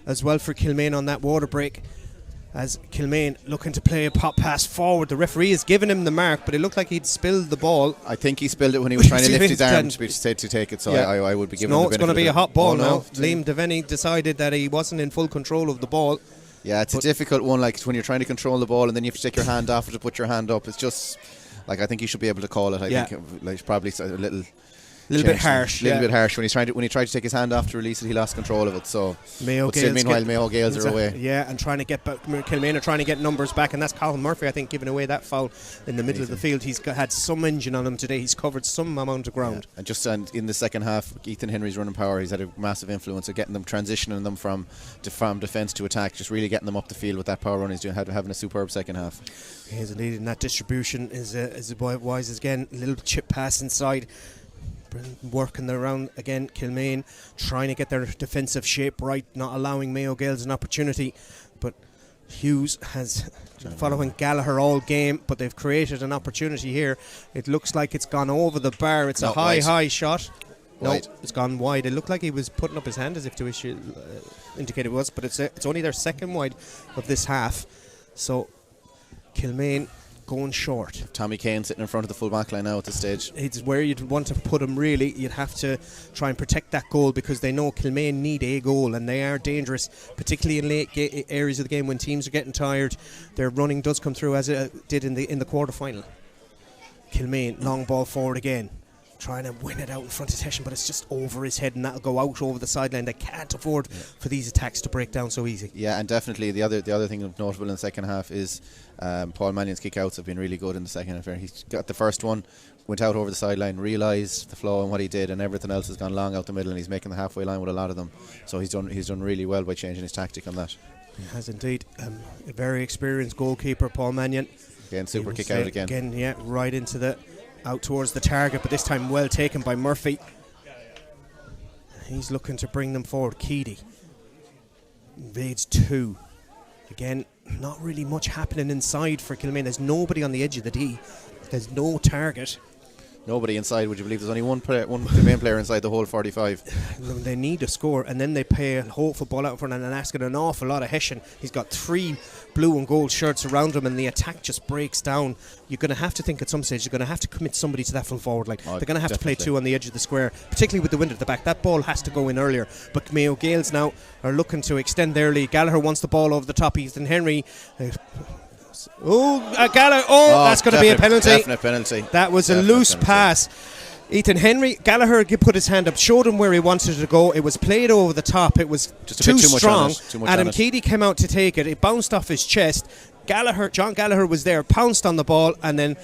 as well for Kilmaine on that water break, as Kilmaine looking to play a pop pass forward. The referee has given him the mark, but it looked like he'd spilled the ball. I think he spilled it when he was trying to lift his arm to take it, so yeah. I would be giving him No, the it's benefit going to be of a hot ball it. now. Liam Devaney decided that he wasn't in full control of the ball. Yeah, it's a difficult one, like when you're trying to control the ball and then you have to take your hand off it to put your hand up. It's just, like, I think he should be able to call it. I think it's probably a little bit harsh. A little bit harsh. When he tried to take his hand off to release it, he lost control of it. So Mayo Gaels, meanwhile, Mayo Gaels are away. Yeah, and trying to get back. Kilmaine are trying to get numbers back, and that's Colin Murphy, I think, giving away that foul in the middle of the field. He's had some engine on him today. He's covered some amount of ground. Yeah. And in the second half, Ethan Henry's running power. He's had a massive influence of getting them, transitioning them from defence to attack, just really getting them up the field with that power run. He's having a superb second half. He is indeed, and that distribution is wise again. A little chip pass inside. Working around again, Kilmaine trying to get their defensive shape right, not allowing Mayo Gaels an opportunity, but Hughes has been following Gallagher all game, but they've created an opportunity here. It looks like it's gone over the bar. It's a high shot. Wide. No, it's gone wide. It looked like he was putting up his hand as if to indicate it was, but it's only their second wide of this half. So Kilmaine going short. Tommy Kane sitting in front of the full back line now at this stage. It's where you'd want to put him, really. You'd have to try and protect that goal, because they know Kilmaine need a goal and they are dangerous, particularly in late areas of the game when teams are getting tired. Their running does come through, as it did in the quarter final. Kilmaine, long ball forward again, trying to win it out in front of Teshin, but it's just over his head and that'll go out over the sideline. They can't afford for these attacks to break down so easy. Yeah, and definitely the other thing notable in the second half is Paul Mannion's kick-outs have been really good in the second half. He's got the first one, went out over the sideline, realised the flow and what he did, and everything else has gone long out the middle, and he's making the halfway line with a lot of them. So he's done really well by changing his tactic on that. He has indeed. A very experienced goalkeeper, Paul Mannion. Again, super kick out again. Yeah, right into out towards the target, but this time well taken by Murphy. He's looking to bring them forward. Keady invades two. Again, not really much happening inside for Kilmaine. There's nobody on the edge of the D. There's no target. Nobody inside, would you believe? There's only one Kilmaine player inside the whole 45. They need a score, and then they play a hopeful ball out in front and asking an awful lot of Hessian. He's got 3 blue and gold shirts around him, and the attack just breaks down. You're going to have to think at some stage you're going to have to commit somebody to that full forward line. They're going to have to play 2 on the edge of the square, particularly with the wind at the back. That ball has to go in earlier. But Mayo Gaels now are looking to extend their lead. Gallagher wants the ball over the top. Ethan Henry. Gallagher. That's going to be a penalty. Definite penalty. That was a loose pass. Ethan Henry, Gallagher put his hand up, showed him where he wanted to go. It was played over the top. It was just too strong. Adam Keady Keady came out to take it. It bounced off his chest. John Gallagher was there, pounced on the ball, and then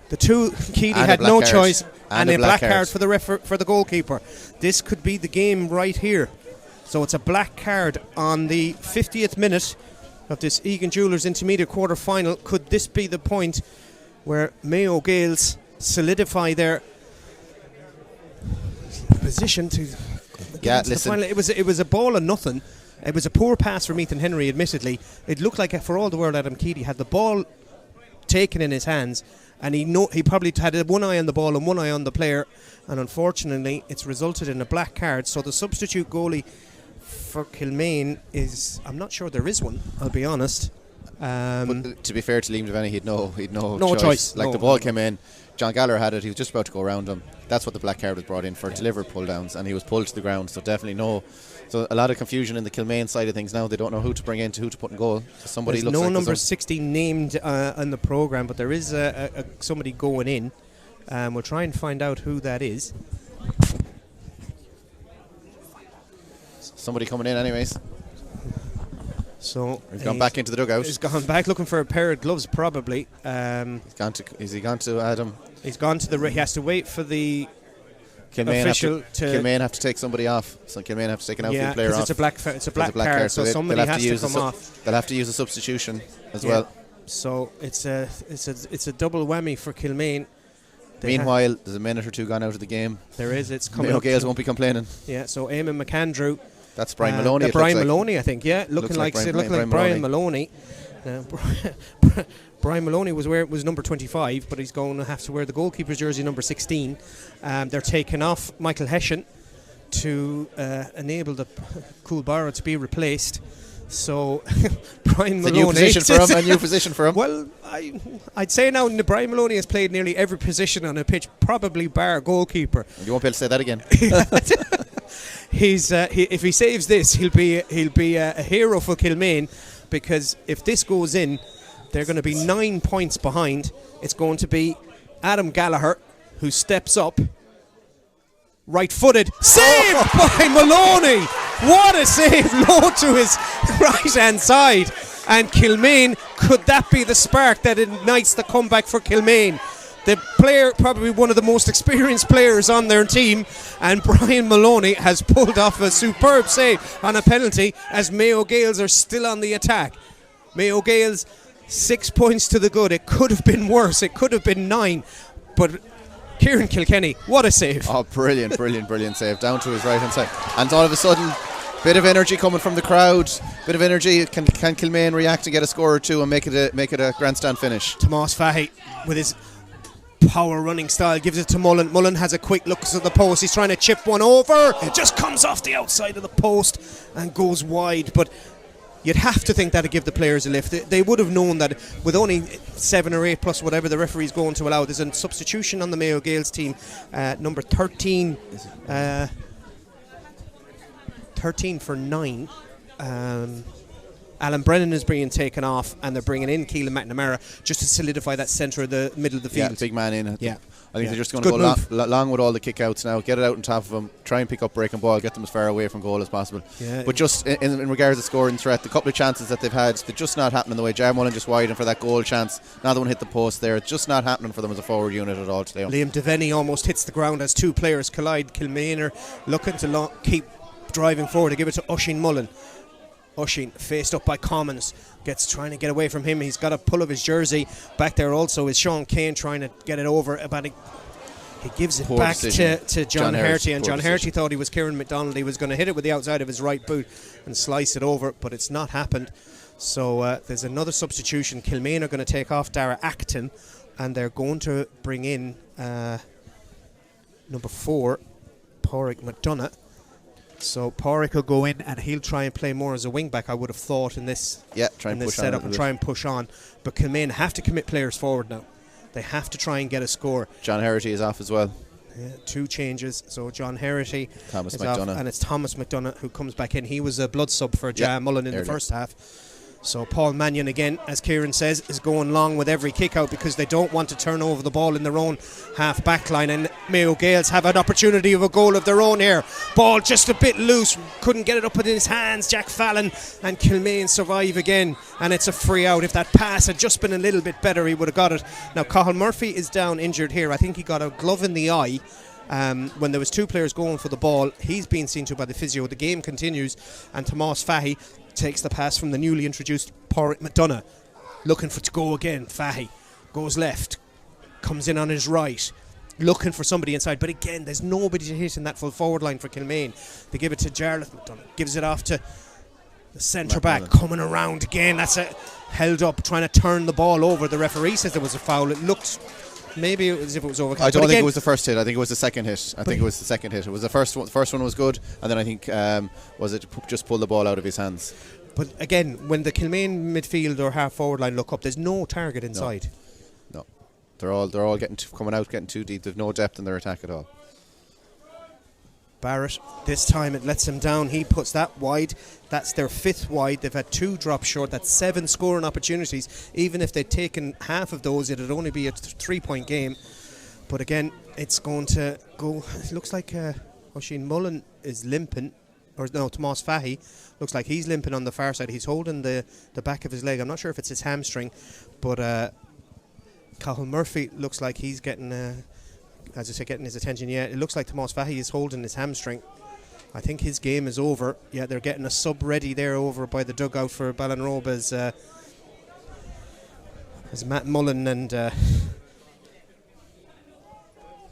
the two Keady had no choice, and a black card for the goalkeeper. This could be the game right here. So it's a black card on the 50th minute of this Egan Jewellers Intermediate quarter final. Could this be the point where Mayo Gaels solidify their position to get into the final? It was a ball of nothing. It was a poor pass from Ethan Henry, admittedly. It looked like, for all the world, Adam Keady had the ball taken in his hands, and he probably had one eye on the ball and one eye on the player, and unfortunately it's resulted in a black card. So the substitute goalie for Kilmaine is, I'm not sure there is one, I'll be honest. But to be fair to Liam Devaney, he'd no choice. Like, the ball came in, John Gallagher had it, he was just about to go around him. That's what the black card was brought in for, delivered pull downs, and he was pulled to the ground. So definitely so a lot of confusion in the Kilmaine side of things now. They don't know who to bring in, who to put in goal. So there's no number 16 named on the programme, but there is somebody going in. We'll try and find out who that is. Somebody coming in anyways. So He's gone back into the dugout. He's gone back looking for a pair of gloves, probably. Is he gone to Adam? He's gone to the. He has to wait for the Kilmaine official Kilmaine have to take somebody off. So Kilmaine have to take an outfield player off. It's a black card, so somebody has to come off. They'll have to use a substitution as well. So it's a double whammy for Kilmaine. Meanwhile, there's a minute or two gone out of the game. There is. It's coming. Mayo Gaels won't be complaining. Yeah. So Eamon McAndrew. That's Brian Maloney. Brian Maloney, I think. Yeah, looking like Brian Maloney. Brian Maloney was number 25, but he's going to have to wear the goalkeeper's jersey number 16. They're taking off Michael Hessian to enable the Coolborough to be replaced. So Brian Maloney, a new position for him. Well, I'd say now Brian Maloney has played nearly every position on a pitch, probably bar goalkeeper. You won't be able to say that again. If he saves this, he'll be a hero for Kilmaine, because if this goes in, they're going to be 9 points behind. It's going to be Adam Gallagher who steps up, right-footed, saved by Maloney. What a save, low to his right-hand side. And Kilmaine, could that be the spark that ignites the comeback for Kilmaine? The player, probably one of the most experienced players on their team, and Brian Maloney has pulled off a superb save on a penalty as Mayo Gaels are still on the attack. Mayo Gaels, 6 points to the good. It could have been worse. It could have been 9. But Kieran Kilkenny, what a save. Oh, brilliant save. Down to his right-hand side. And all of a sudden, bit of energy coming from the crowd. Bit of energy. Can Kilmaine react and get a score or two and make it a grandstand finish? Tomas Fahy with his power running style gives it to Mullen. Mullen has a quick look at the post. He's trying to chip one over. It just comes off the outside of the post and goes wide. But you'd have to think that'd give the players a lift. They would have known that with only 7 or 8 plus whatever the referee's going to allow. There's a substitution on the Mayo Gaels team, number 13. 13 for 9. Alan Brennan is being taken off, and they're bringing in Keelan McNamara just to solidify that centre of the middle of the field. Yeah, big man in. Yeah. I think they're just going to go long with all the kick-outs now, get it out on top of them, try and pick up breaking ball, get them as far away from goal as possible. Yeah. But just in regards to scoring threat, the couple of chances that they've had, they're just not happening the way. Jar Mullen just widened for that goal chance. Another one hit the post there. It's just not happening for them as a forward unit at all today. Liam Devaney almost hits the ground as two players collide. Kilmaine are looking to keep driving forward to give it to Oisín Mullen. Oisín, faced up by Commons, trying to get away from him. He's got a pull of his jersey. Back there also is Sean Kane trying to get it over. He gives it back to John Herty, and John Herty thought he was Kieran McDonald. He was going to hit it with the outside of his right boot and slice it over, but it's not happened. So there's another substitution. Kilmaine are going to take off Dara Acton, and they're going to bring in number 4, Pádraig McDonagh. So Pádraig will go in and he'll try and play more as a wing back, I would have thought, in this setup and try and push on. But Kilmaine have to commit players forward now. They have to try and get a score. John Herty is off as well. Yeah, 2 changes. So John Herty Thomas is McDonagh. off, and it's Thomas McDonagh who comes back in. He was a blood sub for Jar Mullen in the first half. So Paul Mannion again, as Kieran says, is going long with every kick out because they don't want to turn over the ball in their own half back line, and Mayo Gaels have an opportunity of a goal of their own here. Ball just a bit loose, couldn't get it up in his hands, Jack Fallon, and Kilmaine survive again, and it's a free out. If that pass had just been a little bit better, he would have got it. Now Cathal Murphy is down injured here. I think he got a glove in the eye when there was 2 players going for the ball. He's being seen to by the physio. The game continues, and Tomas Fahy takes the pass from the newly introduced Pádraig McDonagh, looking to go again. Fahy goes left, comes in on his right, looking for somebody inside, but again there's nobody to hit in that full forward line for Kilmaine. They give it to Jarlath McDonagh, gives it off to the centre back, coming around again. That's held up, trying to turn the ball over. The referee says there was a foul. It looked maybe as if it was over. I don't think it was the first hit. I think it was the second hit. It was the second hit. It was the first one. The first one was good, and then I think just pulled the ball out of his hands. But again, when the Kilmaine midfield or half forward line look up, there's no target inside. No. They're all coming out, getting too deep. They've no depth in their attack at all. Barrett, this time it lets him down. He puts that wide. That's their 5th wide. They've had 2 drops short. That's 7 scoring opportunities. Even if they'd taken half of those, it'd only be a 3-point game. But again, it's going to go. It looks like Oisín Mullen is limping. or no, Tomas Fahey looks like he's limping on the far side. He's holding the back of his leg. I'm not sure if it's his hamstring, but Cathal Murphy looks like he's getting, as I say, getting his attention. Yeah, it looks like Tomas Fahey is holding his hamstring. I think his game is over. Yeah, they're getting a sub ready there over by the dugout for Ballinrobe as Matt Mullen and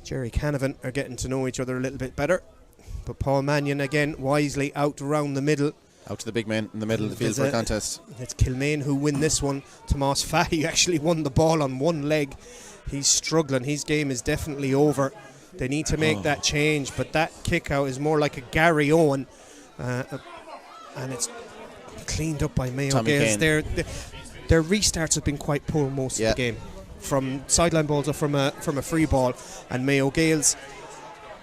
Jerry Canavan are getting to know each other a little bit better. But Paul Mannion again wisely out around the middle. Out to the big man in the middle of the field for a contest. It's Kilmaine who win this one. Tomas Fahey actually won the ball on one leg. He's struggling. His game is definitely over. They need to make that change, but that kick out is more like a Gary Owen, and it's cleaned up by Mayo Tommy Gaels. Kane. Their restarts have been quite poor most of the game, from sideline balls or from a free ball, and Mayo Gaels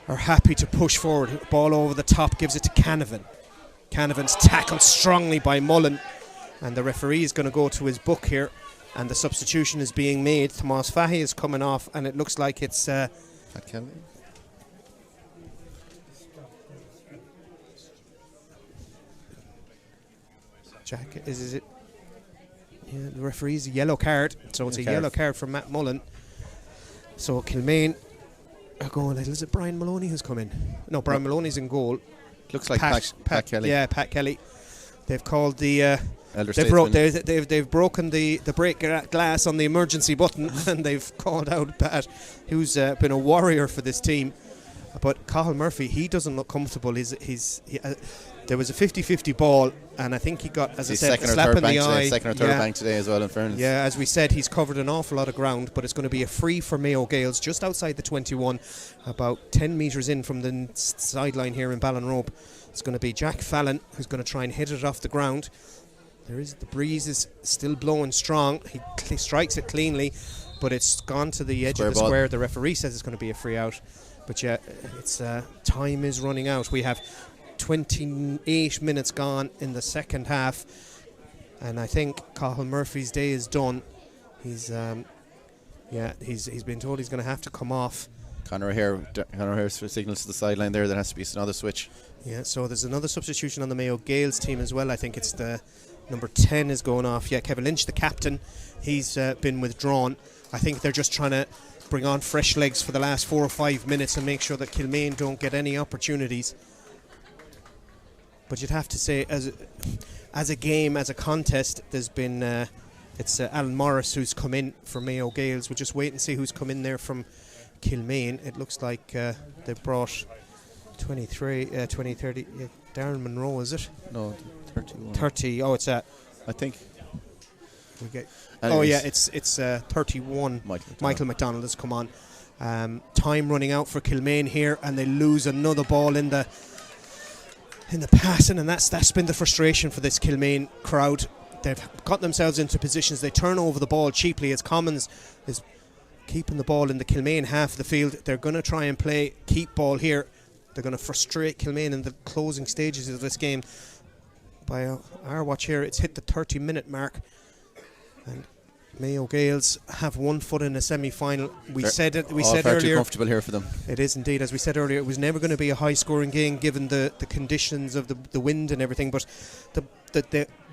are happy to push forward. Ball over the top, gives it to Canavan. Canavan's tackled strongly by Mullen, and the referee is going to go to his book here, and the substitution is being made. Tomas Fahey is coming off, and it looks like it's Pat Kelly. Jack, is it? Yeah, the referee's a yellow card, so it's a yellow card from Matt Mullen. So Kilmaine are going. Is it Brian Maloney who's come in? No, Brian Maloney's in goal. Looks like Pat Kelly. Yeah, Pat Kelly. They've called the. Elder they've broken the break glass on the emergency button, and they've called out Pat, who's been a warrior for this team. But Cathal Murphy, he doesn't look comfortable. There was a 50-50 ball, and I think he got, as I said, a slap in the eye. Second or third bank today as well, in fairness. Yeah, as we said, he's covered an awful lot of ground, but it's going to be a free for Mayo Gaels just outside the 21, about 10 metres in from the sideline here in Ballinrobe. It's going to be Jack Fallon who's going to try and hit it off the ground. The breeze is still blowing strong. He strikes it cleanly, but it's gone to the edge of the square. The referee says it's going to be a free out. But yeah, it's time is running out. We have 28 minutes gone in the second half, and I think Cathal Murphy's day is done. He's been told he's going to have to come off. Conor O'Hare signals to the sideline there. There has to be another switch. Yeah, so there's another substitution on the Mayo Gaels team as well. I think it's the number 10 is going off. Yeah, Kevin Lynch, the captain, he's been withdrawn. I think they're just trying to bring on fresh legs for the last 4 or 5 minutes and make sure that Kilmaine don't get any opportunities. But you'd have to say, as a game, as a contest, there's been it's Alan Morris who's come in for Mayo Gaels. We'll just wait and see who's come in there from Kilmaine. It looks like they brought 30. Darren Monroe, is it? No, 31. 30. Oh, it's that. I think. We get. Anyways. Oh yeah, it's 31. Michael McDonald has come on. Time running out for Kilmaine here, and they lose another ball in the passing, and that's been the frustration for this Kilmaine crowd. They've got themselves into positions. They turn over the ball cheaply as Commons is keeping the ball in the Kilmaine half of the field. They're going to try and play keep ball here. They're going to frustrate Kilmaine in the closing stages of this game. By our watch here, it's hit the 30-minute mark, and Mayo Gaels have 1 foot in a semi-final. We said earlier, too comfortable here for them. It is indeed. As we said earlier, it was never going to be a high-scoring game given the conditions of the wind and everything. But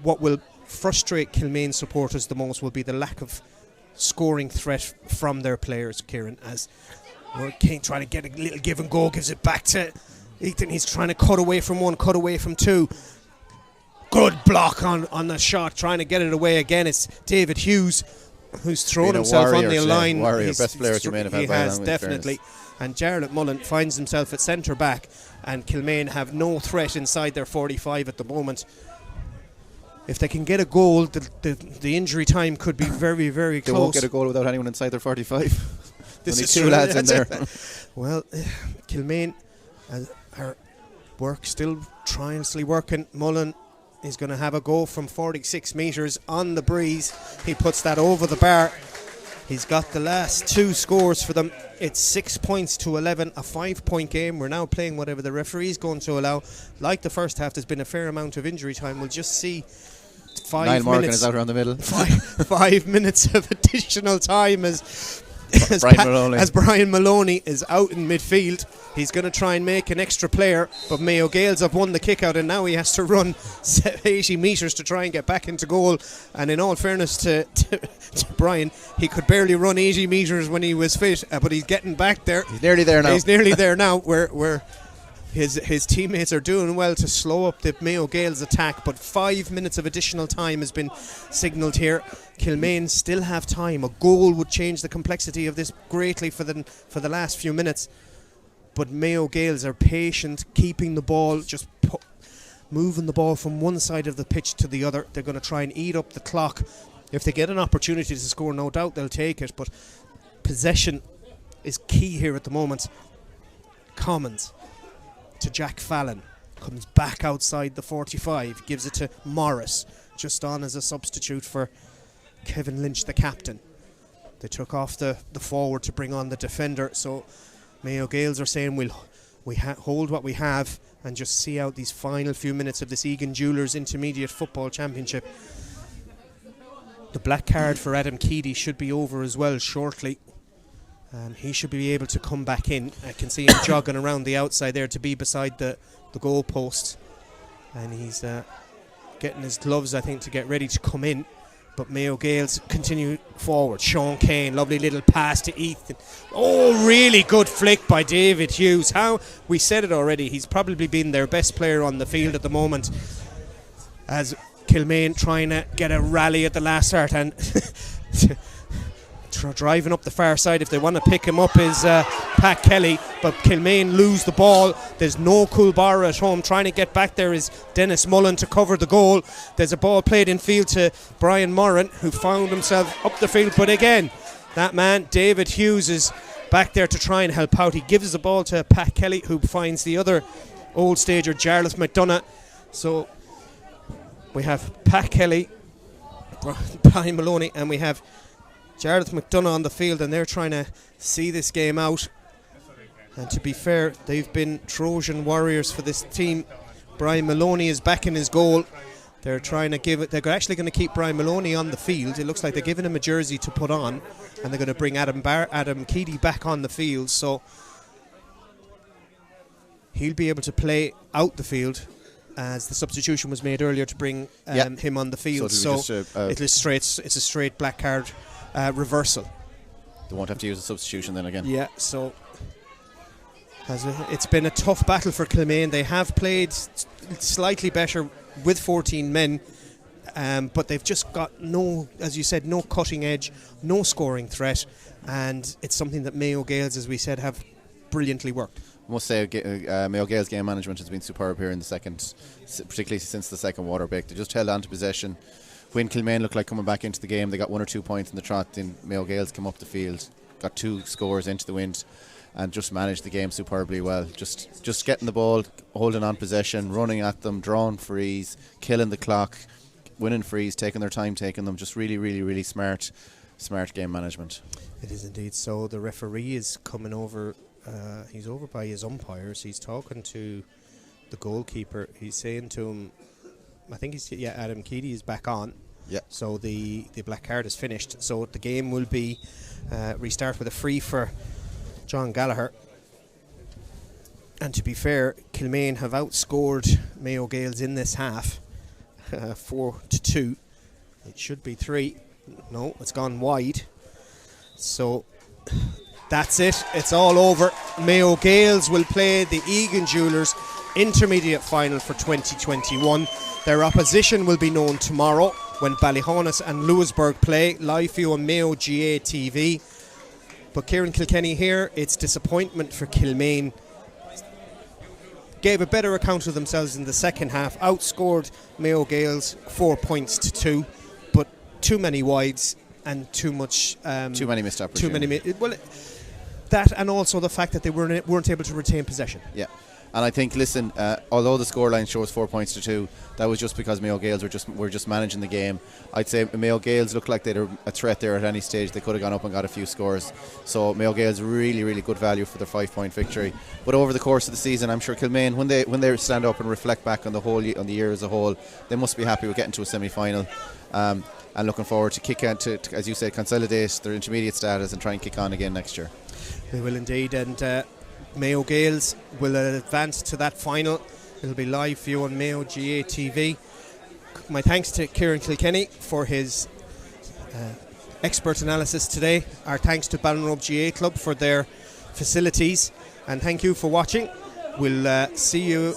what will frustrate Kilmaine supporters the most will be the lack of scoring threat from their players, Kieran, as Kane trying to get a little give and go, gives it back to Ethan. He's trying to cut away from one, cut away from two. Good block on the shot, trying to get it away again. It's David Hughes who's thrown himself on the line. Best player Kilmaine have had. He has, definitely. And Jarlath Mullen finds himself at centre back, and Kilmaine have no threat inside their 45 at the moment. If they can get a goal, the injury time could be very, very close. They won't get a goal without anyone inside their 45. This is two lads in there. Well, Kilmaine are still tirelessly working. Mullen is going to have a go from 46 metres on the breeze. He puts that over the bar. He's got the last 2 scores for them. It's 6 points to 11, a 5-point game. We're now playing whatever the referee's going to allow. Like the first half, there's been a fair amount of injury time. We'll just see 5 Niall Morgan minutes. is out around the middle. 5 minutes of additional time as as Brian Maloney is out in midfield. He's going to try and make an extra player, but Mayo Gaels have won the kick out, and now he has to run 80 metres to try and get back into goal. And in all fairness to Brian, he could barely run 80 metres when he was fit, but he's getting back there. He's nearly there now. He's nearly there now, where his teammates are doing well to slow up the Mayo Gaels attack, but 5 minutes of additional time has been signalled here. Kilmaine still have time. A goal would change the complexity of this greatly for the last few minutes, but Mayo Gaels are patient, keeping the ball, just moving the ball from one side of the pitch to the other. They're going to try and eat up the clock. If they get an opportunity to score, no doubt they'll take it, but possession is key here at the moment. Commons to Jack Fallon, comes back outside the 45, gives it to Morris, just on as a substitute for Kevin Lynch, the captain. They took off the forward to bring on the defender, so Mayo Gaels are saying we hold what we have and just see out these final few minutes of this Egan Jewellers Intermediate Football Championship. The black card for Adam Keady should be over as well shortly. He should be able to come back in. I can see him jogging around the outside there to be beside the goal post. And he's getting his gloves, I think, to get ready to come in. But Mayo Gaels continue forward. Sean Kane, lovely little pass to Ethan. Oh, really good flick by David Hughes. How we said it already, he's probably been their best player on the field at the moment. As Kilmaine trying to get a rally at the last start, and driving up the far side. If they want to pick him up is Pat Kelly, but Kilmaine lose the ball. There's no Coolbara at home. Trying to get back there is Dennis Mullen to cover the goal. There's a ball played in field to Brian Moran, who found himself up the field, but again that man David Hughes is back there to try and help out. He gives the ball to Pat Kelly, who finds the other old stager Jarlath McDonough. So we have Pat Kelly, Brian Maloney, and we have Jarlath McDonough on the field, and they're trying to see this game out. And to be fair, they've been Trojan warriors for this team. Brian Maloney is back in his goal. They're trying to give it. They're actually going to keep Brian Maloney on the field. It looks like they're giving him a jersey to put on, and they're going to bring Adam Keady back on the field. So he'll be able to play out the field, as the substitution was made earlier to bring him on the field. So it's a straight black card reversal. They won't have to use a substitution then again. Yeah, so it's been a tough battle for Kilmaine. They have played slightly better with 14 men, but they've just got no, as you said, no cutting edge, no scoring threat, and it's something that Mayo Gaels, as we said, have brilliantly worked. I must say Mayo Gaels game management has been superb here in the second, particularly since the second water break. They just held on to possession. When Kilmaine looked like coming back into the game, they got 1 or 2 points in the trot. Then Mayo Gaels came up the field, got 2 scores into the wind, and just managed the game superbly well. Just getting the ball, holding on possession, running at them, drawing frees, killing the clock, winning frees, taking their time, taking them. Just really, really, really smart game management. It is indeed. So the referee is coming over. He's over by his umpires. He's talking to the goalkeeper. He's saying to him, I think Adam Keady is back on. Yeah. So the black card is finished. So the game will be restart with a free for John Gallagher. And to be fair, Kilmaine have outscored Mayo Gaels in this half, 4-2. It should be 3. No, it's gone wide. So that's it. It's all over. Mayo Gaels will play the Egan Jewellers Intermediate Final for 2021. Their opposition will be known tomorrow when Ballyhonus and Lewisburg play, live for you on Mayo GA TV. But Kieran Kilkenny here, it's disappointment for Kilmaine. Gave a better account of themselves in the second half, outscored Mayo Gaels 4 points to 2, but too many wides and too many missed opportunities. That, and also the fact that they weren't able to retain possession. Yeah. And I think, listen, although the scoreline shows 4 points to 2, that was just because Mayo Gaels were just managing the game. I'd say Mayo Gaels looked like they were a threat there at any stage. They could have gone up and got a few scores. So Mayo Gaels really, really good value for their 5-point victory. But over the course of the season, I'm sure Kilmaine, when they stand up and reflect back on the year as a whole, they must be happy with getting to a semi-final. And looking forward to kick on to, as you said, consolidate their intermediate status and try and kick on again next year. They will indeed, and Mayo Gaels will advance to that final. It'll be live for you on Mayo GA TV. My thanks to Kieran Kilkenny for his expert analysis today. Our thanks to Ballinrobe GA Club for their facilities, and thank you for watching. We'll see you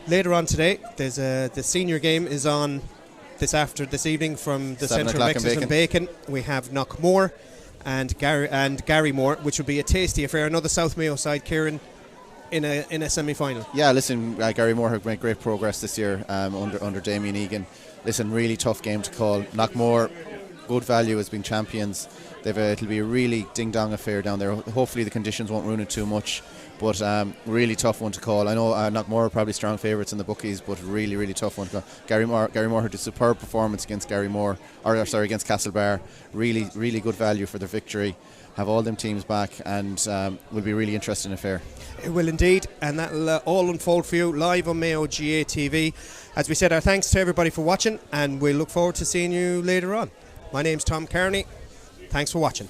later on today. There's the senior game is on this evening from the Centre of Excellence in Bacon. We have Knockmore and Garrymore, which will be a tasty affair. Another South Mayo side, Kieran, in a semi-final. Yeah, listen, Garrymore have made great progress this year under Damien Egan. Listen, really tough game to call. Knockmore, good value as being champions. It'll be a really ding-dong affair down there. Hopefully the conditions won't ruin it too much, but really tough one to call. I know Knockmore are probably strong favourites in the bookies, but really, really tough one to call. Garrymore had a superb performance against against Castlebar. Really, really good value for their victory. Have all them teams back, and will be a really interesting affair. It will indeed, and that'll all unfold for you live on Mayo GA TV. As we said, our thanks to everybody for watching, and we'll look forward to seeing you later on. My name's Tom Kearney. Thanks for watching.